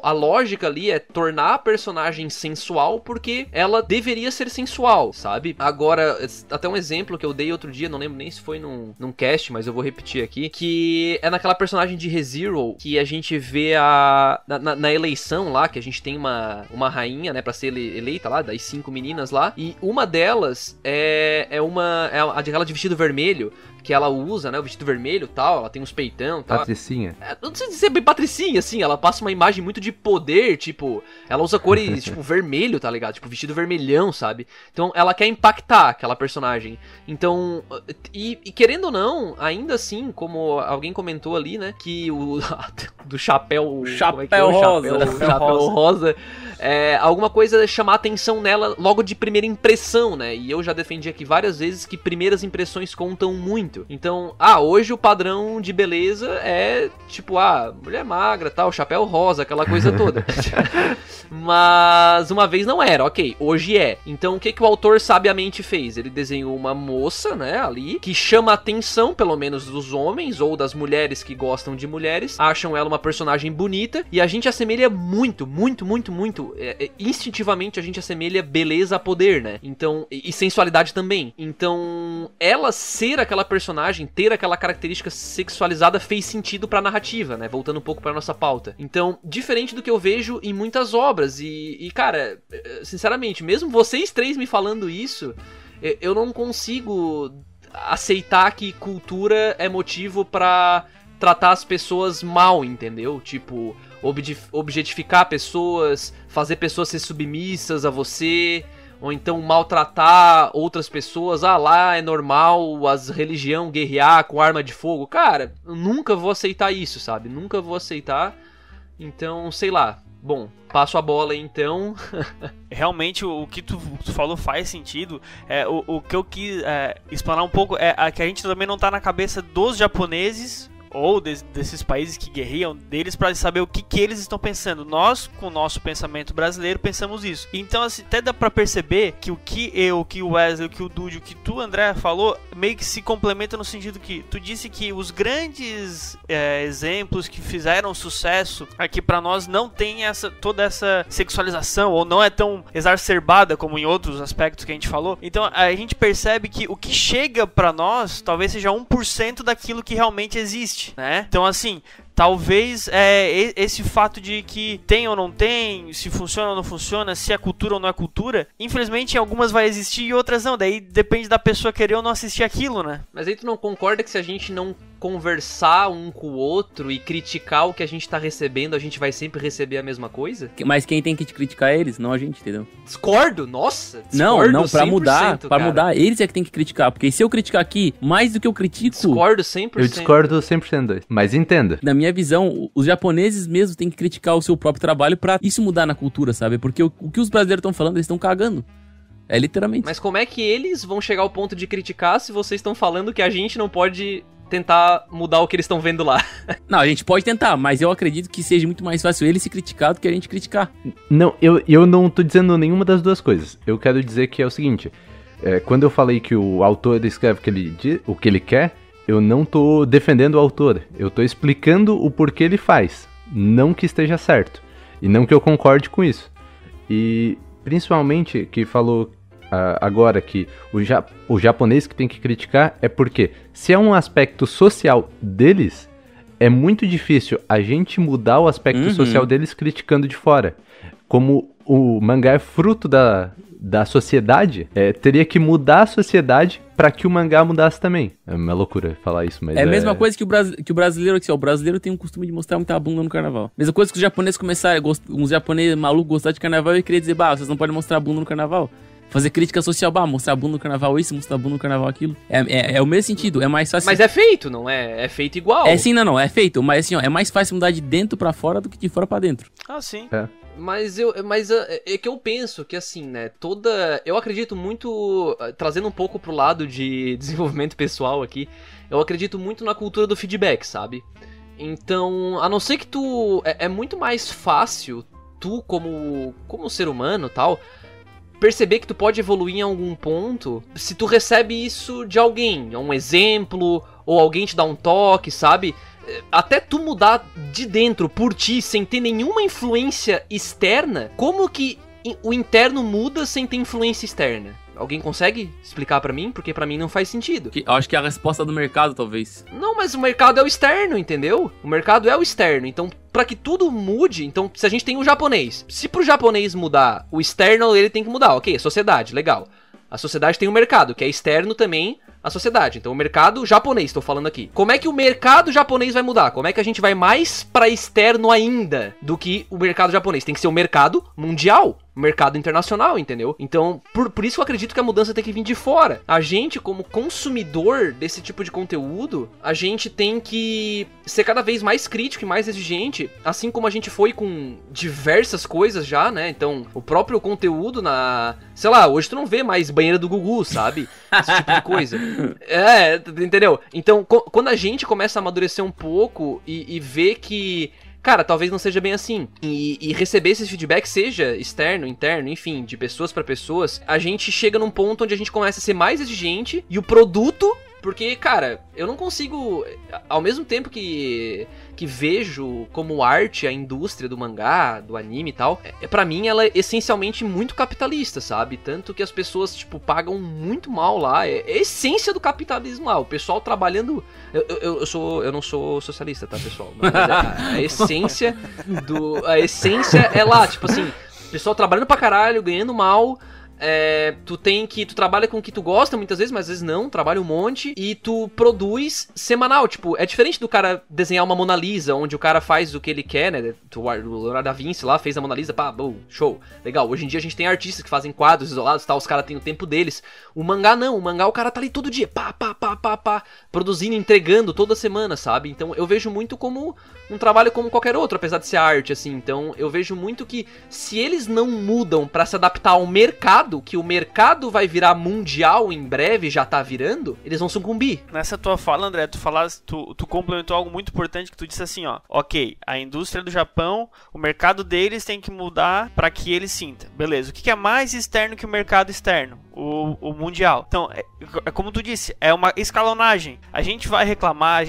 Speaker 1: a lógica ali é tornar a personagem sensual porque ela deveria ser sensual, sabe? Agora, até um exemplo que eu dei outro dia, não lembro nem se foi num cast, mas eu vou repetir aqui, que é naquela personagem de ReZero, que a gente vê na eleição lá, que a gente tem uma rainha, né, pra ser eleita lá, das 5 meninas lá, e uma delas é aquela de vestido vermelho, que ela usa, né, o vestido vermelho e tal, ela tem uns peitão e tal.
Speaker 4: Patricinha.
Speaker 1: Não sei dizer bem patricinha, assim, ela passa uma imagem muito de poder, tipo, ela usa cores, tipo, vermelho, tá ligado? Tipo, vestido vermelhão, sabe? Então, ela quer impactar aquela personagem. Então, e querendo ou não, ainda assim, como alguém comentou ali, né, que o do chapéu...
Speaker 2: Chapéu rosa.
Speaker 1: Chapéu rosa. Alguma coisa chamar atenção nela logo de primeira impressão, né? E eu já defendi aqui várias vezes que primeiras impressões contam muito. Então, hoje o padrão de beleza é tipo, mulher magra, tal, chapéu rosa, aquela coisa toda. Mas uma vez não era, ok, hoje é. Então o que o autor sabiamente fez? Ele desenhou uma moça, né, ali, que chama a atenção, pelo menos dos homens ou das mulheres que gostam de mulheres, acham ela uma personagem bonita, e a gente assemelha muito, instintivamente a gente assemelha beleza a poder, né? Então, e sensualidade também. Então, ela ser aquela personagem, ter aquela característica sexualizada fez sentido pra narrativa, né? Voltando um pouco pra nossa pauta. Então, diferente do que eu vejo em muitas obras, e cara, sinceramente, mesmo vocês três me falando isso, eu não consigo aceitar que cultura é motivo pra tratar as pessoas mal, entendeu? Tipo, objetificar pessoas, fazer pessoas ser submissas a você, ou então maltratar outras pessoas. Lá é normal as religião guerrear com arma de fogo. Cara, eu nunca vou aceitar isso, sabe? Nunca vou aceitar. Então, sei lá. Bom, passo a bola aí, então.
Speaker 3: Realmente o que tu falou faz sentido. O que eu quis explanar um pouco é que a gente também não tá na cabeça dos japoneses ou desses países que guerreiam deles para saber o que eles estão pensando. Nós, com o nosso pensamento brasileiro, pensamos isso. Então, assim, até dá pra perceber que o que o Wesley, o que o Dude, o que tu, André, falou, meio que se complementa no sentido que tu disse que os grandes exemplos que fizeram sucesso aqui pra nós não tem toda essa sexualização, ou não é tão exacerbada como em outros aspectos que a gente falou. Então, a gente percebe que o que chega pra nós talvez seja 1% daquilo que realmente existe, né? Então, assim, talvez esse fato de que tem ou não tem, se funciona ou não funciona, se é cultura ou não é cultura, infelizmente em algumas vai existir e outras não. Daí depende da pessoa querer ou não assistir aquilo, né?
Speaker 1: Mas aí tu não concorda que se a gente não conversar um com o outro e criticar o que a gente tá recebendo, a gente vai sempre receber a mesma coisa?
Speaker 2: Mas quem tem que criticar é eles, não a gente, entendeu?
Speaker 1: Discordo, nossa!
Speaker 2: Não, pra mudar, eles é que tem que criticar, porque se eu criticar aqui, mais do que eu critico...
Speaker 1: Discordo 100%.
Speaker 4: Eu discordo 100%, mas entenda.
Speaker 2: Na minha visão, os japoneses mesmo têm que criticar o seu próprio trabalho pra isso mudar na cultura, sabe? Porque o que os brasileiros estão falando, eles estão cagando. É literalmente.
Speaker 1: Mas como é que eles vão chegar ao ponto de criticar se vocês estão falando que a gente não pode tentar mudar o que eles estão vendo lá?
Speaker 2: Não, a gente pode tentar, mas eu acredito que seja muito mais fácil ele se criticar do que a gente criticar.
Speaker 4: Não, eu não tô dizendo nenhuma das duas coisas. Eu quero dizer que é o seguinte, quando eu falei que o autor escreve o que ele quer, eu não tô defendendo o autor, eu tô explicando o porquê ele faz, não que esteja certo, e não que eu concorde com isso. E principalmente que falou agora que o japonês que tem que criticar é porque, se é um aspecto social deles, é muito difícil a gente mudar o aspecto social deles criticando de fora. Como o mangá é fruto da sociedade, teria que mudar a sociedade pra que o mangá mudasse também. É uma loucura falar isso, mas
Speaker 2: é a mesma coisa que o brasileiro aqui, ó. O brasileiro tem um costume de mostrar muita bunda no carnaval. Mesma coisa que os japoneses começarem, uns japoneses malucos gostar de carnaval e querer dizer, vocês não podem mostrar bunda no carnaval. Fazer crítica social, mostrar bunda no carnaval isso, mostrar bunda no carnaval aquilo. É o mesmo sentido, é mais fácil.
Speaker 1: Mas é feito, não é? É feito igual.
Speaker 2: Sim, não, é feito. Mas assim, ó, é mais fácil mudar de dentro pra fora do que de fora pra dentro.
Speaker 3: Ah, sim.
Speaker 1: Mas é que eu penso que assim, né, eu acredito muito, trazendo um pouco pro lado de desenvolvimento pessoal aqui, eu acredito muito na cultura do feedback, sabe? Então, a não ser que tu... É muito mais fácil, tu como ser humano tal, perceber que tu pode evoluir em algum ponto se tu recebe isso de alguém, um exemplo, ou alguém te dá um toque, sabe? Até tu mudar de dentro por ti, sem ter nenhuma influência externa, como que o interno muda sem ter influência externa? Alguém consegue explicar pra mim? Porque pra mim não faz sentido.
Speaker 2: Eu acho que é a resposta do mercado, talvez.
Speaker 1: Não, mas o mercado é o externo, entendeu? O mercado é o externo. Então, pra que tudo mude, então, se a gente tem o japonês, se pro japonês mudar, o externo ele tem que mudar, ok? Sociedade, legal. A sociedade tem o mercado, que é externo também à sociedade. Então, o mercado japonês, tô falando aqui. Como é que o mercado japonês vai mudar? Como é que a gente vai mais pra externo ainda do que o mercado japonês? Tem que ser o mercado mundial. Mercado internacional, entendeu? Então, por isso que eu acredito que a mudança tem que vir de fora. A gente, como consumidor desse tipo de conteúdo, a gente tem que ser cada vez mais crítico e mais exigente, assim como a gente foi com diversas coisas já, né? Então, o próprio conteúdo sei lá, hoje tu não vê mais banheira do Gugu, sabe? Esse tipo de coisa. Entendeu? Então, quando a gente começa a amadurecer um pouco e ver que... Cara, talvez não seja bem assim. E receber esses feedbacks, seja externo, interno, enfim, de pessoas pra pessoas, a gente chega num ponto onde a gente começa a ser mais exigente e o produto... Porque, cara, eu não consigo... Ao mesmo tempo que vejo como arte a indústria do mangá, do anime e tal, pra mim ela é essencialmente muito capitalista, sabe? Tanto que as pessoas, tipo, pagam muito mal lá. É a essência do capitalismo lá. O pessoal trabalhando... Eu não sou socialista, tá, pessoal? Mas a essência A essência é lá, tipo assim... O pessoal trabalhando pra caralho, ganhando mal... Tu trabalha com o que tu gosta muitas vezes, mas às vezes não, trabalha um monte e tu produz semanal, tipo, é diferente do cara desenhar uma Mona Lisa, onde o cara faz o que ele quer, né, o Leonardo da Vinci lá fez a Mona Lisa, pá, boom, show, legal. Hoje em dia a gente tem artistas que fazem quadros isolados, tá, os caras têm o tempo deles. O mangá não, o mangá o cara tá ali todo dia, pá, produzindo, entregando toda semana, sabe? Então eu vejo muito como um trabalho como qualquer outro, apesar de ser arte, assim. Então eu vejo muito que se eles não mudam pra se adaptar ao mercado, que o mercado vai virar mundial em breve, já tá virando, eles vão sucumbir.
Speaker 3: Nessa tua fala, André, tu complementou algo muito importante que tu disse assim, ó, ok, a indústria do Japão, o mercado deles tem que mudar pra que eles sintam. Beleza, o que é mais externo que o mercado externo? O mundial. Então, é como tu disse, é uma escalonagem. A gente vai reclamar,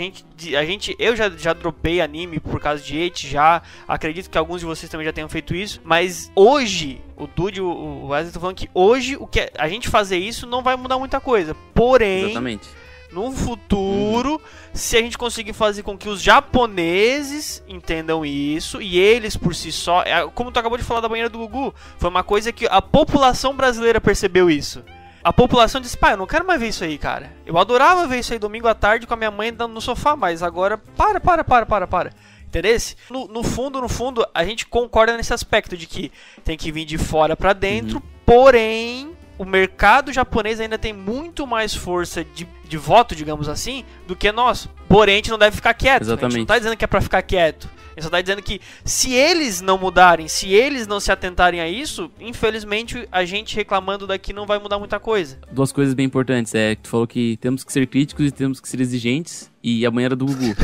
Speaker 3: eu já dropei anime por causa de hate, já acredito que alguns de vocês também já tenham feito isso, mas hoje, o Dude e o Wesley estão falando que hoje, o que a gente fazer isso não vai mudar muita coisa. Porém,
Speaker 2: exatamente,
Speaker 3: no futuro, se a gente conseguir fazer com que os japoneses entendam isso, e eles por si só, como tu acabou de falar da banheira do Gugu, foi uma coisa que a população brasileira percebeu isso. A população disse, pai, eu não quero mais ver isso aí, cara. Eu adorava ver isso aí domingo à tarde com a minha mãe no sofá, mas agora, para. Interesse? No fundo, a gente concorda nesse aspecto de que tem que vir de fora pra dentro, porém, o mercado japonês ainda tem muito mais força de voto, digamos assim, do que nós. Porém, a gente não deve ficar quieto.
Speaker 2: Exatamente.
Speaker 3: A gente não tá dizendo que é pra ficar quieto. A gente só tá dizendo que se eles não mudarem, se eles não se atentarem a isso, infelizmente a gente reclamando daqui não vai mudar muita coisa.
Speaker 2: Duas coisas bem importantes, que tu falou que temos que ser críticos e temos que ser exigentes, e a banheira do Gugu.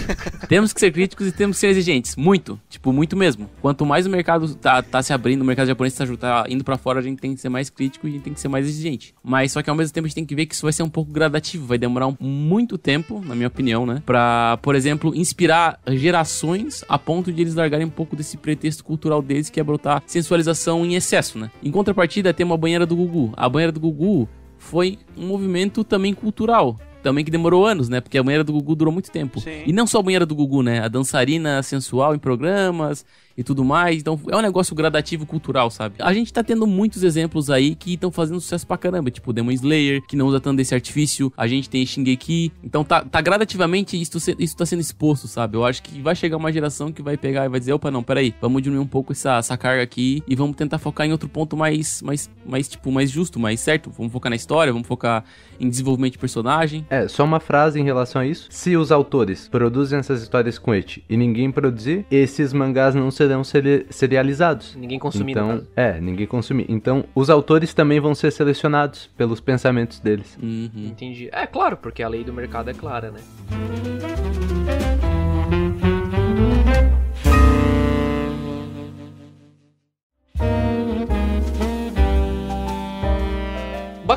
Speaker 2: Temos que ser críticos e temos que ser exigentes, muito, tipo, muito mesmo. Quanto mais o mercado tá se abrindo, o mercado japonês tá indo pra fora, a gente tem que ser mais crítico e a gente tem que ser mais exigente. Mas só que ao mesmo tempo a gente tem que ver que isso vai ser um pouco gradativo, vai demorar muito tempo, na minha opinião, né, pra, por exemplo, inspirar gerações a ponto de eles largarem um pouco desse pretexto cultural deles, que é brotar sensualização em excesso, né. Em contrapartida, tem uma banheira do Gugu. A banheira do Gugu foi um movimento também cultural, também que demorou anos, né? Porque a banheira do Gugu durou muito tempo.
Speaker 3: Sim.
Speaker 2: E não só a banheira do Gugu, né? A dançarina sensual em programas e tudo mais. Então é um negócio gradativo cultural, sabe? A gente tá tendo muitos exemplos aí que estão fazendo sucesso pra caramba. Tipo Demon Slayer, que não usa tanto desse artifício. A gente tem Shingeki. Então tá gradativamente isso tá sendo exposto, sabe? Eu acho que vai chegar uma geração que vai pegar e vai dizer, opa, não, peraí, vamos diminuir um pouco essa carga aqui e vamos tentar focar em outro ponto mais justo, mais certo. Vamos focar na história, vamos focar em desenvolvimento de personagem.
Speaker 4: Só uma frase em relação a isso. Se os autores produzem essas histórias com eti e ninguém produzir, esses mangás não serão serializados.
Speaker 1: Ninguém consumir,
Speaker 4: então, ninguém consumir. Então, os autores também vão ser selecionados pelos pensamentos deles.
Speaker 2: Uhum.
Speaker 1: Entendi. É claro, porque a lei do mercado é clara, né?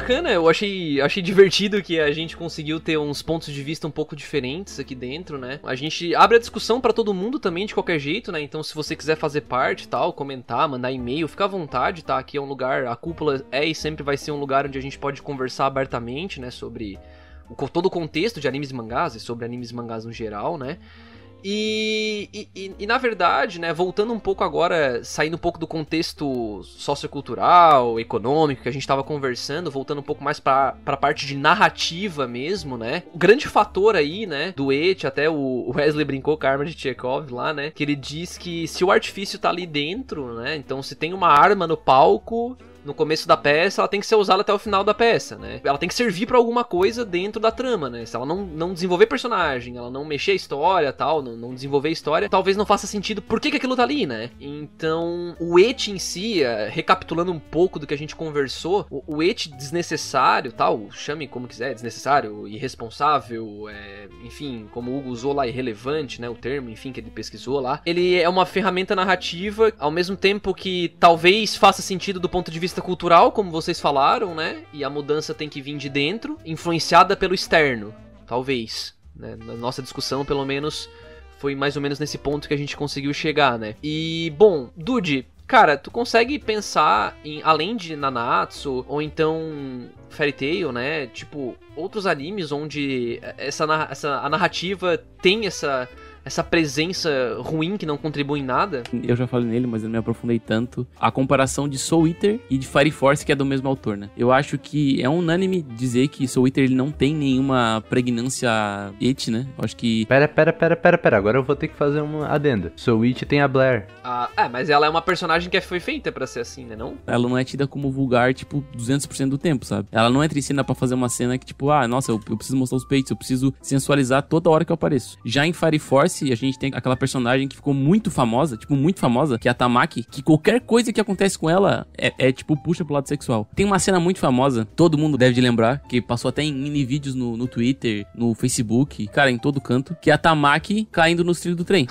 Speaker 1: bacana, eu achei divertido que a gente conseguiu ter uns pontos de vista um pouco diferentes aqui dentro, né? A gente abre a discussão pra todo mundo também, de qualquer jeito, né? Então se você quiser fazer parte e tal, comentar, mandar e-mail, fica à vontade, tá? Aqui é um lugar, a Cúpula é e sempre vai ser um lugar onde a gente pode conversar abertamente, né? Sobre todo o contexto de animes e mangás e sobre animes e mangás no geral, né? E na verdade, né, voltando um pouco agora, saindo um pouco do contexto sociocultural, econômico que a gente tava conversando, voltando um pouco mais pra parte de narrativa mesmo, né? O grande fator aí, né, do ecchi, até o Wesley brincou com a arma de Chekhov lá, né? Que ele diz que se o artifício tá ali dentro, né? Então se tem uma arma no palco, no começo da peça, ela tem que ser usada até o final da peça, né? Ela tem que servir pra alguma coisa dentro da trama, né? Se ela não desenvolver personagem, ela não mexer a história, tal, não desenvolver a história, talvez não faça sentido por que aquilo tá ali, né? Então, o ecchi em si, recapitulando um pouco do que a gente conversou, o ecchi desnecessário, tal, chame como quiser, desnecessário, irresponsável, enfim, como o Hugo usou lá, irrelevante, né? O termo, enfim, que ele pesquisou lá. Ele é uma ferramenta narrativa, ao mesmo tempo que talvez faça sentido do ponto de vista cultural, como vocês falaram, né? E a mudança tem que vir de dentro, influenciada pelo externo, talvez, né? Na nossa discussão, pelo menos, foi mais ou menos nesse ponto que a gente conseguiu chegar, né? E, bom, Dude, cara, tu consegue pensar em, além de Nanatsu, ou então Fairy Tail, né? Tipo, outros animes onde a narrativa tem essa presença ruim que não contribui em nada?
Speaker 2: Eu já falei nele, mas eu não me aprofundei tanto. A comparação de Soul Eater e de Fire Force, que é do mesmo autor, né? Eu acho que é unânime dizer que Soul Eater ele não tem nenhuma pregnância ecchi, né? Eu acho que...
Speaker 4: Pera. Agora eu vou ter que fazer uma adenda. Soul Eater tem a Blair.
Speaker 1: Mas ela é uma personagem que foi feita pra ser assim, né, não?
Speaker 2: Ela não é tida como vulgar, tipo, 200% do tempo, sabe? Ela não entra em cena pra fazer uma cena que, tipo, nossa, eu preciso mostrar os peitos, eu preciso sensualizar toda hora que eu apareço. Já em Fire Force, a gente tem aquela personagem que ficou muito famosa, que é a Tamaki, que qualquer coisa que acontece com ela tipo, puxa pro lado sexual. Tem uma cena muito famosa, todo mundo deve de lembrar, que passou até em mini vídeos no Twitter, no Facebook, cara, em todo canto, que é a Tamaki caindo nos trilhos do trem.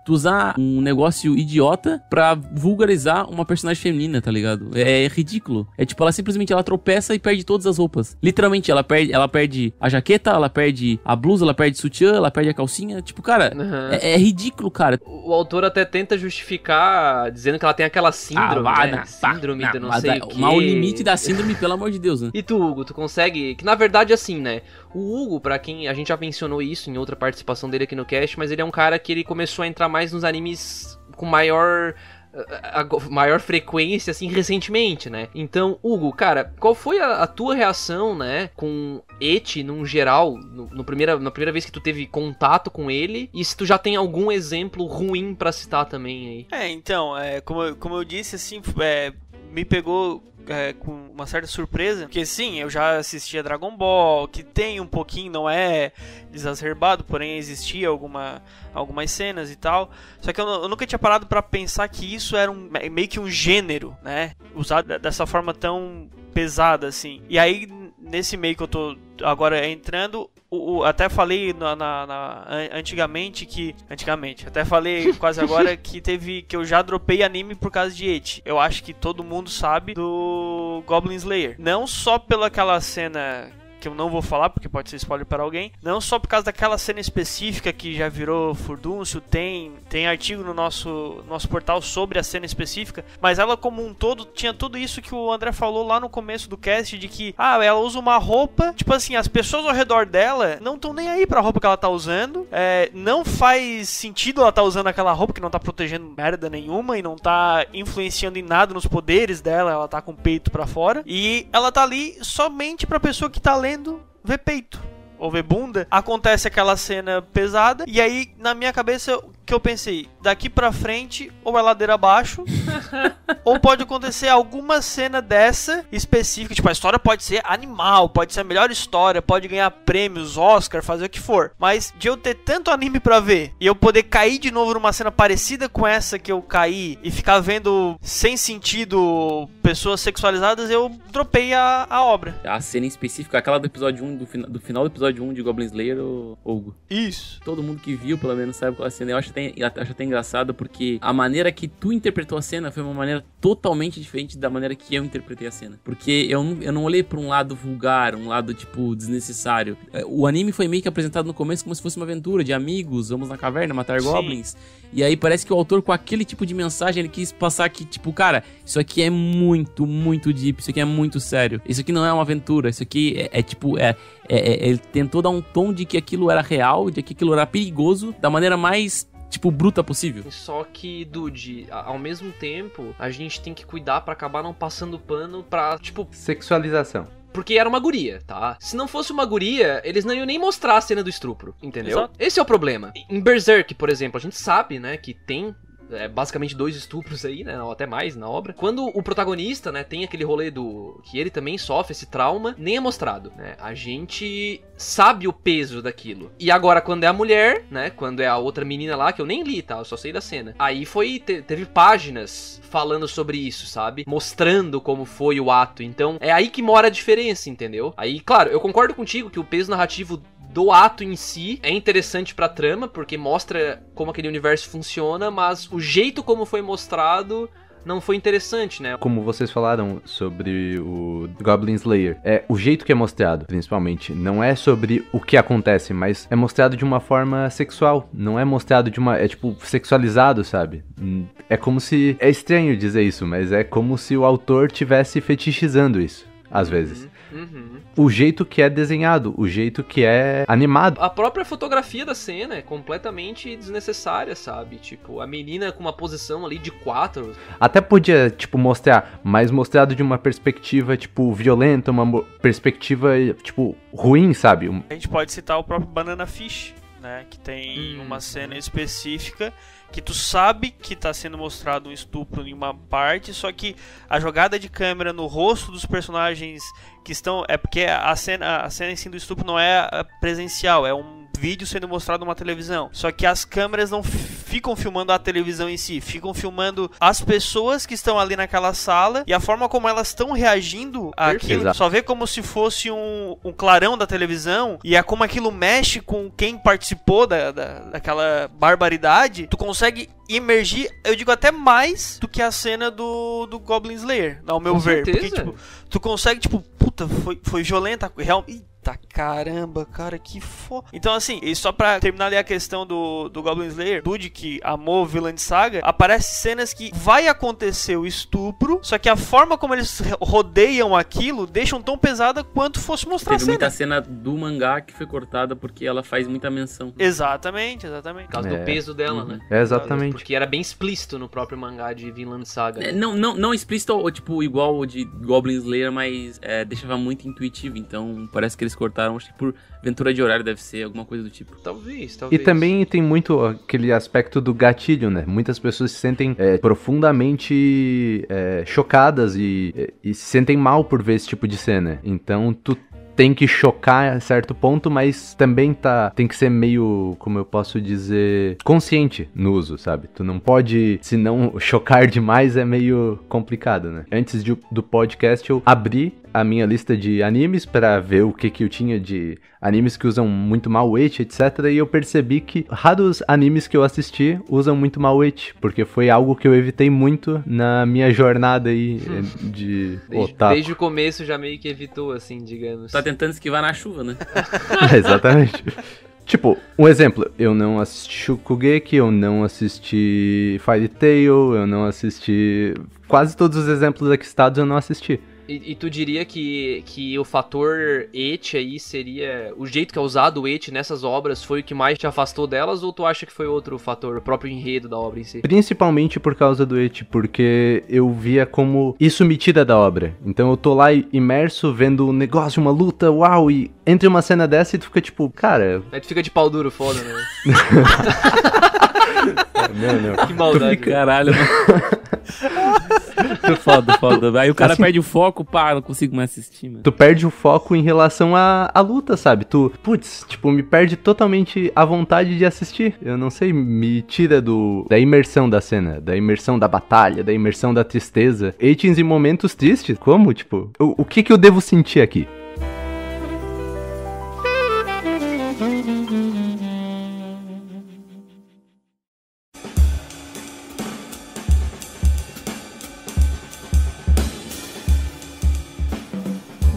Speaker 2: Tu usar um negócio idiota pra vulgarizar uma personagem feminina, tá ligado? É ridículo. É tipo, ela tropeça e perde todas as roupas. Literalmente, ela perde a jaqueta, ela perde a blusa, ela perde o sutiã, ela perde a calcinha. Tipo, cara, é ridículo, cara.
Speaker 1: O autor até tenta justificar, dizendo que ela tem aquela síndrome, né? Síndrome de não sei o quê.
Speaker 2: Mas o limite da síndrome, pelo amor de Deus, né?
Speaker 1: E tu, Hugo, tu consegue... Que na verdade, assim, né? O Hugo, pra quem... A gente já mencionou isso em outra participação dele aqui no cast, mas ele é um cara que ele começou a entrar mais nos animes com maior frequência, assim, recentemente, né? Então, Hugo, cara, qual foi a tua reação, né, com ecchi, num geral, na primeira vez que tu teve contato com ele, e se tu já tem algum exemplo ruim pra citar também aí?
Speaker 3: Então, como eu disse, assim, me pegou... com uma certa surpresa, porque sim, eu já assistia Dragon Ball, que tem um pouquinho, não é exacerbado, porém existia algumas cenas e tal, só que eu nunca tinha parado pra pensar que isso era meio que um gênero, né, usado dessa forma tão pesada assim. E aí, nesse meio que eu tô agora entrando, até falei antigamente, até falei quase agora que eu já dropei anime por causa de ecchi. Eu acho que todo mundo sabe do Goblin Slayer. Não só pela aquela cena que eu não vou falar, porque pode ser spoiler para alguém, não só por causa daquela cena específica que já virou furdúncio, tem artigo no nosso portal sobre a cena específica, mas ela como um todo tinha tudo isso que o André falou lá no começo do cast, de que, ela usa uma roupa, tipo assim, as pessoas ao redor dela não estão nem aí pra roupa que ela tá usando, não faz sentido ela tá usando aquela roupa que não tá protegendo merda nenhuma e não tá influenciando em nada nos poderes dela, ela tá com o peito pra fora, e ela tá ali somente pra pessoa que tá lendo ver peito ou ver bunda. Acontece aquela cena pesada e aí na minha cabeça que eu pensei, daqui pra frente ou é ladeira abaixo ou pode acontecer alguma cena dessa específica, tipo, a história pode ser animal, pode ser a melhor história, pode ganhar prêmios, Oscar, fazer o que for, mas de eu ter tanto anime pra ver e eu poder cair de novo numa cena parecida com essa que eu caí e ficar vendo sem sentido pessoas sexualizadas, eu dropei a obra.
Speaker 2: A cena específica, aquela do episódio 1, do final do episódio episódio 1 de Goblin Slayer, Hugo?
Speaker 3: Isso.
Speaker 2: Todo mundo que viu, pelo menos, sabe qual é a cena. Eu acho até engraçado, porque a maneira que tu interpretou a cena foi uma maneira totalmente diferente da maneira que eu interpretei a cena. Porque eu não olhei pra um lado vulgar, um lado, tipo, desnecessário. O anime foi meio que apresentado no começo como se fosse uma aventura de amigos, vamos na caverna matar goblins. E aí parece que o autor, com aquele tipo de mensagem, ele quis passar que, tipo, cara, isso aqui é muito, muito deep, isso aqui é muito sério. Isso aqui não é uma aventura, isso aqui ele tentou dar um tom de que aquilo era real, de que aquilo era perigoso, da maneira mais, tipo, bruta possível.
Speaker 1: Só que, Dude, ao mesmo tempo, a gente tem que cuidar pra acabar não passando pano pra, tipo...
Speaker 4: Sexualização.
Speaker 1: Porque era uma guria, tá? Se não fosse uma guria, eles não iam nem mostrar a cena do estupro, entendeu?
Speaker 3: Exato.
Speaker 1: Esse é o problema. Em Berserk, por exemplo, a gente sabe, né, que tem... basicamente 2 estupros aí, né, ou até mais na obra. Quando o protagonista, né, tem aquele rolê que ele também sofre esse trauma, nem é mostrado, né? A gente sabe o peso daquilo. E agora, quando é a mulher, né, quando é a outra menina lá, que eu nem li, tá? Eu só sei da cena. Aí teve páginas falando sobre isso, sabe? Mostrando como foi o ato. Então, é aí que mora a diferença, entendeu? Aí, claro, eu concordo contigo que o peso narrativo do ato em si é interessante pra trama, porque mostra como aquele universo funciona, mas o jeito como foi mostrado não foi interessante, né?
Speaker 4: Como vocês falaram sobre o Goblin Slayer, o jeito que é mostrado, principalmente, não é sobre o que acontece, mas é mostrado de uma forma sexual, não é mostrado é tipo sexualizado, sabe? É como se, é estranho dizer isso, mas é como se o autor tivesse fetichizando isso, às vezes. O jeito que é desenhado, o jeito que é animado.
Speaker 1: A própria fotografia da cena é completamente desnecessária, sabe? Tipo, a menina com uma posição ali de 4.
Speaker 4: Até podia, tipo, mostrar, mas mostrado de uma perspectiva, tipo, violenta, uma perspectiva, tipo, ruim, sabe?
Speaker 3: A gente pode citar o próprio Banana Fish, né? Que tem uma cena específica que tu sabe que tá sendo mostrado um estupro em uma parte, só que a jogada de câmera no rosto dos personagens que estão... É porque a cena em si do estupro não é presencial, é um vídeo sendo mostrado numa televisão. Só que as câmeras não ficam filmando a televisão em si, ficam filmando as pessoas que estão ali naquela sala e a forma como elas estão reagindo àquilo.
Speaker 4: Exato.
Speaker 3: Só vê como se fosse um clarão da televisão e é como aquilo mexe com quem participou daquela barbaridade. Tu consegue imergir, eu digo até mais do que a cena do Goblin Slayer, ao meu ver.
Speaker 1: Certeza.
Speaker 3: Porque, tipo, tu consegue, tipo, puta, foi violenta, realmente. Eita caramba, cara, que foda. Então, assim, e só pra terminar ali a questão do Goblin Slayer, Dude, que amou Vinland Saga, aparece cenas que vai acontecer o estupro, só que a forma como eles rodeiam aquilo deixam tão pesada quanto fosse mostrar
Speaker 2: Teve
Speaker 3: a cena.
Speaker 2: muita cena do mangá que foi cortada porque ela faz muita menção.
Speaker 3: Exatamente.
Speaker 1: Por causa do peso dela, né?
Speaker 4: Exatamente.
Speaker 1: Porque era bem explícito no próprio mangá de Vinland Saga. Né?
Speaker 2: Não explícito, tipo, igual o de Goblin Slayer, mas deixava muito intuitivo, então parece que eles cortaram, acho que por aventura de horário deve ser, alguma coisa do tipo.
Speaker 1: Talvez.
Speaker 4: E também tem muito aquele aspecto do gatilho, né? Muitas pessoas se sentem profundamente chocadas e se sentem mal por ver esse tipo de cena. Então tu tem que chocar a certo ponto, mas também tem que ser meio, como eu posso dizer, consciente no uso, sabe? Tu não pode, se não chocar demais é meio complicado, né? Antes do podcast eu abri a minha lista de animes pra ver o que eu tinha de animes que usam muito mal o ecchi, etc. E eu percebi que raros animes que eu assisti usam muito mal o ecchi, porque foi algo que eu evitei muito na minha jornada aí de otaku.
Speaker 1: Desde o começo já meio que evitou, assim, digamos.
Speaker 2: Tá tentando esquivar na chuva, né?
Speaker 4: Exatamente. Tipo, um exemplo, eu não assisti Shokugeki, eu não assisti Fairy Tail, eu não assisti... Quase todos os exemplos aqui citados eu não assisti.
Speaker 1: E tu diria que o fator ecchi aí seria... O jeito que é usado o ecchi nessas obras foi o que mais te afastou delas? Ou tu acha que foi outro fator, o próprio enredo da obra em si?
Speaker 4: Principalmente por causa do ecchi, porque eu via como isso me tira da obra. Então eu tô lá imerso, vendo um negócio, uma luta, uau, e entre uma cena dessa e tu fica tipo, cara...
Speaker 1: Aí tu fica de pau duro, foda, né?
Speaker 4: Não.
Speaker 1: Que maldade.
Speaker 2: Caralho, mano. Foda. Aí o cara
Speaker 4: assim,
Speaker 2: perde o foco, não consigo mais assistir, mano.
Speaker 4: Tu perde o foco em relação à luta, sabe? Tu, me perde totalmente a vontade de assistir. Eu não sei, me tira da imersão da cena, da imersão da batalha, da imersão da tristeza. Echins em momentos tristes, como? Tipo, o que eu devo sentir aqui?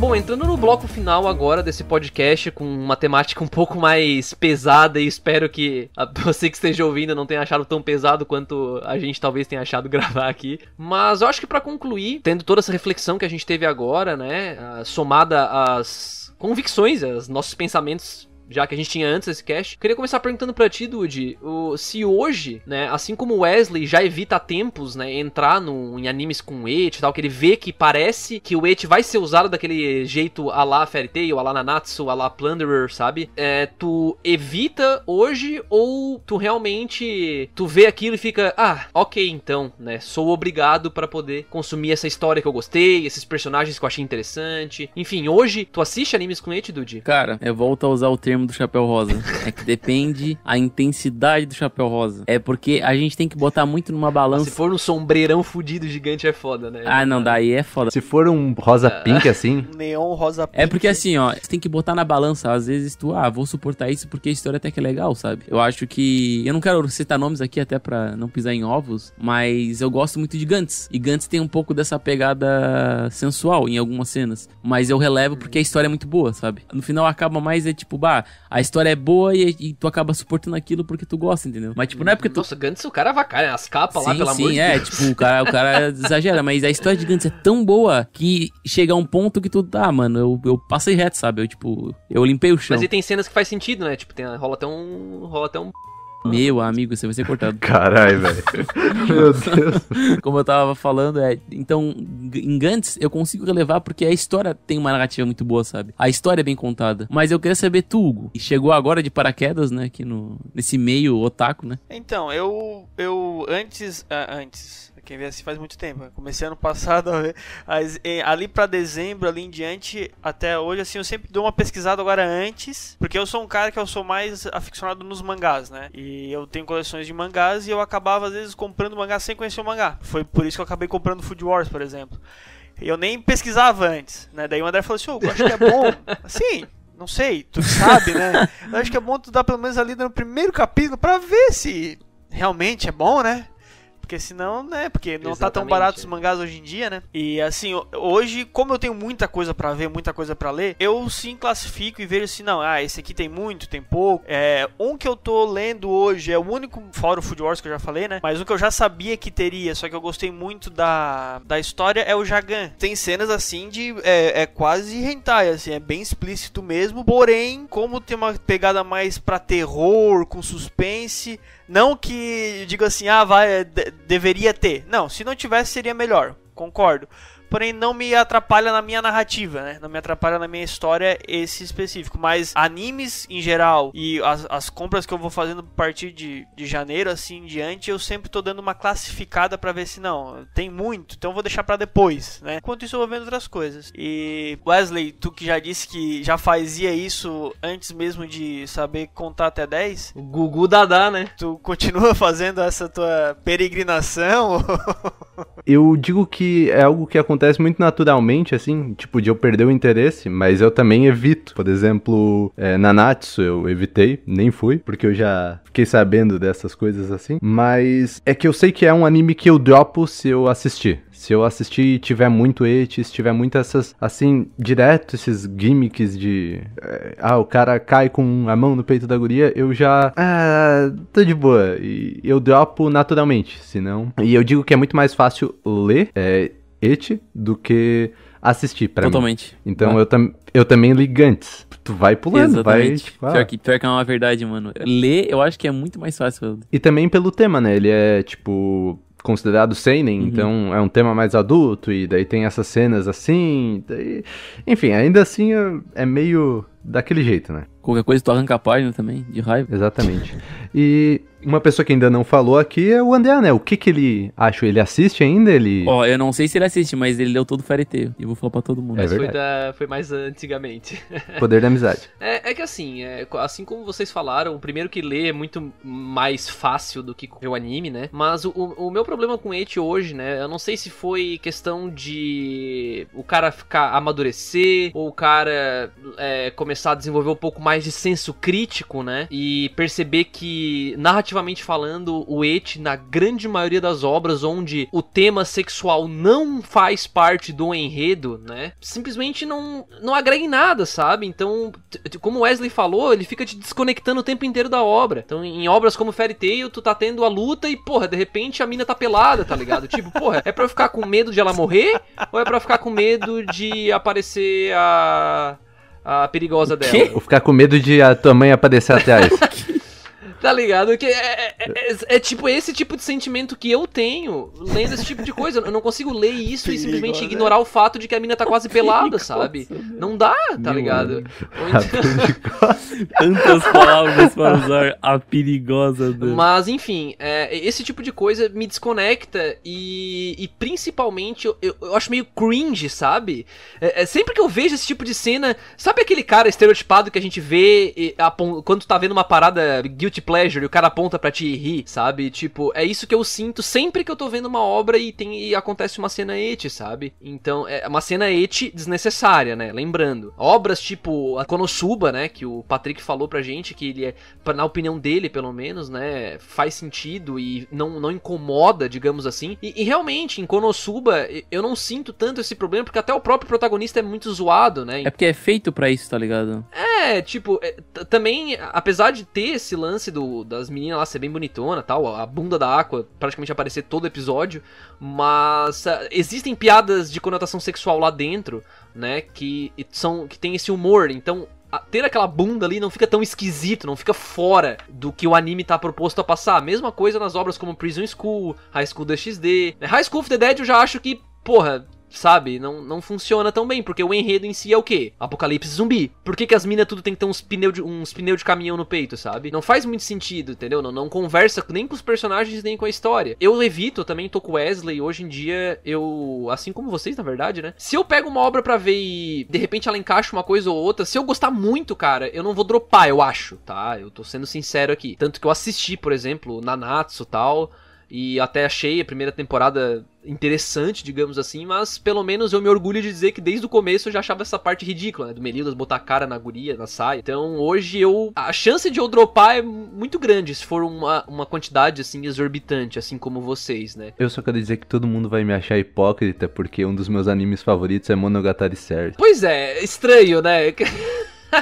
Speaker 1: Bom, entrando no bloco final agora desse podcast, com uma temática um pouco mais pesada, e espero que você que esteja ouvindo não tenha achado tão pesado quanto a gente talvez tenha achado gravar aqui. Mas eu acho que pra concluir, tendo toda essa reflexão que a gente teve agora, né, somada às convicções, aos nossos pensamentos, já que a gente tinha antes esse cast, queria começar perguntando pra ti, Dude, se hoje, né, assim como o Wesley já evita há tempos, né, entrar em animes com eti e tal, que ele vê que parece que o eti vai ser usado daquele jeito a la Fairy Tail, a la Nanatsu, a la Plunderer, sabe? Tu evita hoje ou tu realmente, tu vê aquilo e fica, ok então, né, sou obrigado pra poder consumir essa história que eu gostei, esses personagens que eu achei interessante. Enfim, hoje, tu assiste animes com eti, Dude?
Speaker 2: Cara, eu volto a usar o termo do chapéu rosa. É que depende a intensidade do chapéu rosa. É porque a gente tem que botar muito numa balança.
Speaker 1: Se for um sombreirão fudido gigante é foda, né?
Speaker 2: Não, daí é foda.
Speaker 4: Se for um rosa pink assim...
Speaker 3: Neon rosa pink.
Speaker 2: É porque assim, ó, você tem que botar na balança. Às vezes tu, vou suportar isso porque a história até que é legal, sabe? Eu acho que... Eu não quero citar nomes aqui até pra não pisar em ovos, mas eu gosto muito de Gantz. E Gantz tem um pouco dessa pegada sensual em algumas cenas. Mas eu relevo porque a história é muito boa, sabe? No final acaba mais, tipo, a história é boa e tu acaba suportando aquilo porque tu gosta, entendeu? Mas, tipo, não é porque tu...
Speaker 1: Nossa, Gantz, o cara avacalha as capas lá, pelo amor de Deus.
Speaker 2: Tipo, o cara exagera, mas a história de Gantz é tão boa que chega a um ponto que tu, mano, eu passei reto, sabe? Eu limpei o chão.
Speaker 1: Mas e tem cenas que faz sentido, né? Tipo, rola até um...
Speaker 2: Meu amigo, você vai ser cortado.
Speaker 4: Caralho, velho. Meu Deus.
Speaker 2: Como eu tava falando, então, em Gantz, eu consigo relevar porque a história tem uma narrativa muito boa, sabe? A história é bem contada. Mas eu queria saber tu, Hugo. E chegou agora de paraquedas, né? Aqui nesse meio otaku, né?
Speaker 3: Então, eu antes... Quem vê assim faz muito tempo. Comecei ano passado a ver. Mas, ali pra dezembro, ali em diante, até hoje, assim, eu sempre dou uma pesquisada agora antes. Porque eu sou um cara que eu sou mais aficionado nos mangás, né? E eu tenho coleções de mangás e eu acabava, às vezes, comprando mangá sem conhecer o mangá. Foi por isso que eu acabei comprando Food Wars, por exemplo. E eu nem pesquisava antes, né? Daí o André falou assim, eu acho que é bom. Assim... Não sei, tu sabe, né? Eu acho que é bom tu dar pelo menos ali no primeiro capítulo pra ver se realmente é bom, né? Porque senão, né? Porque não tá tão barato os mangás hoje em dia, né? E assim, hoje, como eu tenho muita coisa pra ver, muita coisa pra ler, eu sim classifico e vejo assim, não, esse aqui tem muito, tem pouco. Um que eu tô lendo hoje é o único, fora o Food Wars que eu já falei, né? Mas um que eu já sabia que teria, só que eu gostei muito da história, é o Jagan. Tem cenas assim de... É quase hentai, assim, é bem explícito mesmo. Porém, como tem uma pegada mais pra terror, com suspense... Não que diga assim, deveria ter. Não, se não tivesse seria melhor, concordo. Porém, não me atrapalha na minha narrativa, né? Não me atrapalha na minha história esse específico. Mas animes em geral e as compras que eu vou fazendo a partir de janeiro, assim em diante, eu sempre tô dando uma classificada pra ver se não, tem muito, então eu vou deixar pra depois, né? Enquanto isso eu vou vendo outras coisas. E Wesley, tu que já disse que já fazia isso antes mesmo de saber contar até 10.
Speaker 1: O Gugu Dadá, né?
Speaker 3: Tu continua fazendo essa tua peregrinação?
Speaker 4: Eu digo que é algo que acontece muito naturalmente, assim, tipo, de eu perder o interesse, mas eu também evito. Por exemplo, Nanatsu eu evitei, nem fui, porque eu já fiquei sabendo dessas coisas assim. Mas é que eu sei que é um anime que eu dropo se eu assistir. Se eu assistir e tiver muito eti, se tiver muito essas, assim, direto, esses gimmicks de... o cara cai com a mão no peito da guria, eu já... tô de boa. E eu dropo naturalmente, senão... E eu digo que é muito mais fácil ler eti do que assistir pra
Speaker 2: Totalmente.
Speaker 4: mim. Então eu também li antes. Tu vai pulando,
Speaker 2: exatamente.
Speaker 4: vai...
Speaker 2: Tipo, pior que é uma verdade, mano. Ler, eu acho que é muito mais fácil.
Speaker 4: E também pelo tema, né? Ele é, tipo... considerado seinen, então é um tema mais adulto, e daí tem essas cenas assim, daí... Enfim, ainda assim é meio daquele jeito, né?
Speaker 2: Qualquer coisa tu arranca a página também, de raiva.
Speaker 4: Exatamente. E uma pessoa que ainda não falou aqui é o André, né? O que ele acha? Ele assiste ainda?
Speaker 2: Eu não sei se ele assiste, mas ele leu todo o Fairy Tail. E eu vou falar pra todo mundo.
Speaker 1: Mas foi mais antigamente.
Speaker 4: Poder da amizade.
Speaker 1: É que assim, assim como vocês falaram, o primeiro que lê é muito mais fácil do que ver o anime, né? Mas o meu problema com eti hoje, né? Eu não sei se foi questão de o cara amadurecer, ou o cara começar a desenvolver um pouco mais de senso crítico, né? E perceber que narrativamente narrativamente falando, o ecchi, na grande maioria das obras onde o tema sexual não faz parte do enredo, né, simplesmente não agrega em nada, sabe? Então, como o Wesley falou, ele fica te desconectando o tempo inteiro da obra. Então, em obras como Fairy Tail, tu tá tendo a luta e, porra, de repente a mina tá pelada, tá ligado? Tipo, porra, é pra eu ficar com medo de ela morrer? Ou é pra eu ficar com medo de aparecer a perigosa dela?
Speaker 4: Ou ficar com medo de a tua mãe aparecer atrás.
Speaker 1: Tá ligado? Que é tipo esse tipo de sentimento que eu tenho lendo esse tipo de coisa. Eu não consigo ler isso e simplesmente ignorar o fato de que a mina tá quase pelada, sabe? Não dá, tá ligado?
Speaker 2: Tantas palavras para usar, a perigosa.
Speaker 1: Mas, enfim, esse tipo de coisa me desconecta e principalmente eu acho meio cringe, sabe? Sempre que eu vejo esse tipo de cena, sabe aquele cara estereotipado que a gente vê quando tu tá vendo uma parada guilty pleasure e o cara aponta pra ti e ri, sabe? Tipo, é isso que eu sinto sempre que eu tô vendo uma obra e acontece uma cena ecchi, sabe? Então, é uma cena ecchi desnecessária, né? Lembrando, obras tipo a Konosuba, né? Que o Patrick falou pra gente que ele na opinião dele, pelo menos, né? Faz sentido e não incomoda, digamos assim. E realmente, em Konosuba, eu não sinto tanto esse problema, porque até o próprio protagonista é muito zoado, né?
Speaker 2: É porque é feito pra isso, tá ligado?
Speaker 1: Tipo, também, apesar de ter esse lance das meninas lá ser bem bonitona e tal, a bunda da Aqua praticamente aparecer todo episódio, mas existem piadas de conotação sexual lá dentro, né, que tem esse humor, então ter aquela bunda ali não fica tão esquisito, não fica fora do que o anime tá proposto a passar. Mesma coisa nas obras como Prison School, High School DxD, High School of the Dead eu já acho que, porra, sabe, não funciona tão bem, porque o enredo em si é o quê? Apocalipse zumbi. Por que as minas tudo tem que ter uns pneu de caminhão no peito, sabe? Não faz muito sentido, entendeu? Não conversa nem com os personagens, nem com a história. Eu evito, também tô com Wesley, hoje em dia, assim como vocês, na verdade, né? Se eu pego uma obra pra ver e, de repente, ela encaixa uma coisa ou outra, se eu gostar muito, cara, eu não vou dropar, eu acho, tá? Eu tô sendo sincero aqui. Tanto que eu assisti, por exemplo, Nanatsu e tal, e até achei a primeira temporada interessante, digamos assim, mas pelo menos eu me orgulho de dizer que desde o começo eu já achava essa parte ridícula, né, do Meliodas botar a cara na guria, na saia. Então hoje a chance de eu dropar é muito grande se for uma quantidade assim exorbitante, assim como vocês, né.
Speaker 4: Eu só quero dizer que todo mundo vai me achar hipócrita porque um dos meus animes favoritos é Monogatari Series.
Speaker 1: Pois é, estranho, né.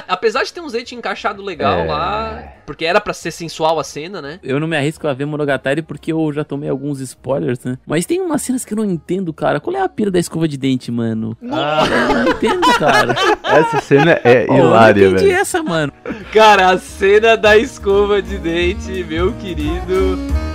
Speaker 1: Apesar de ter um ecchi encaixado legal lá, porque era pra ser sensual a cena, né?
Speaker 2: Eu não me arrisco a ver Monogatari porque eu já tomei alguns spoilers, né? Mas tem umas cenas que eu não entendo, cara. Qual é a pira da escova de dente, mano? Eu não entendo, cara.
Speaker 4: Essa cena é hilária, velho.
Speaker 2: Eu não entendi essa, mano.
Speaker 1: Cara, a cena da escova de dente, meu querido...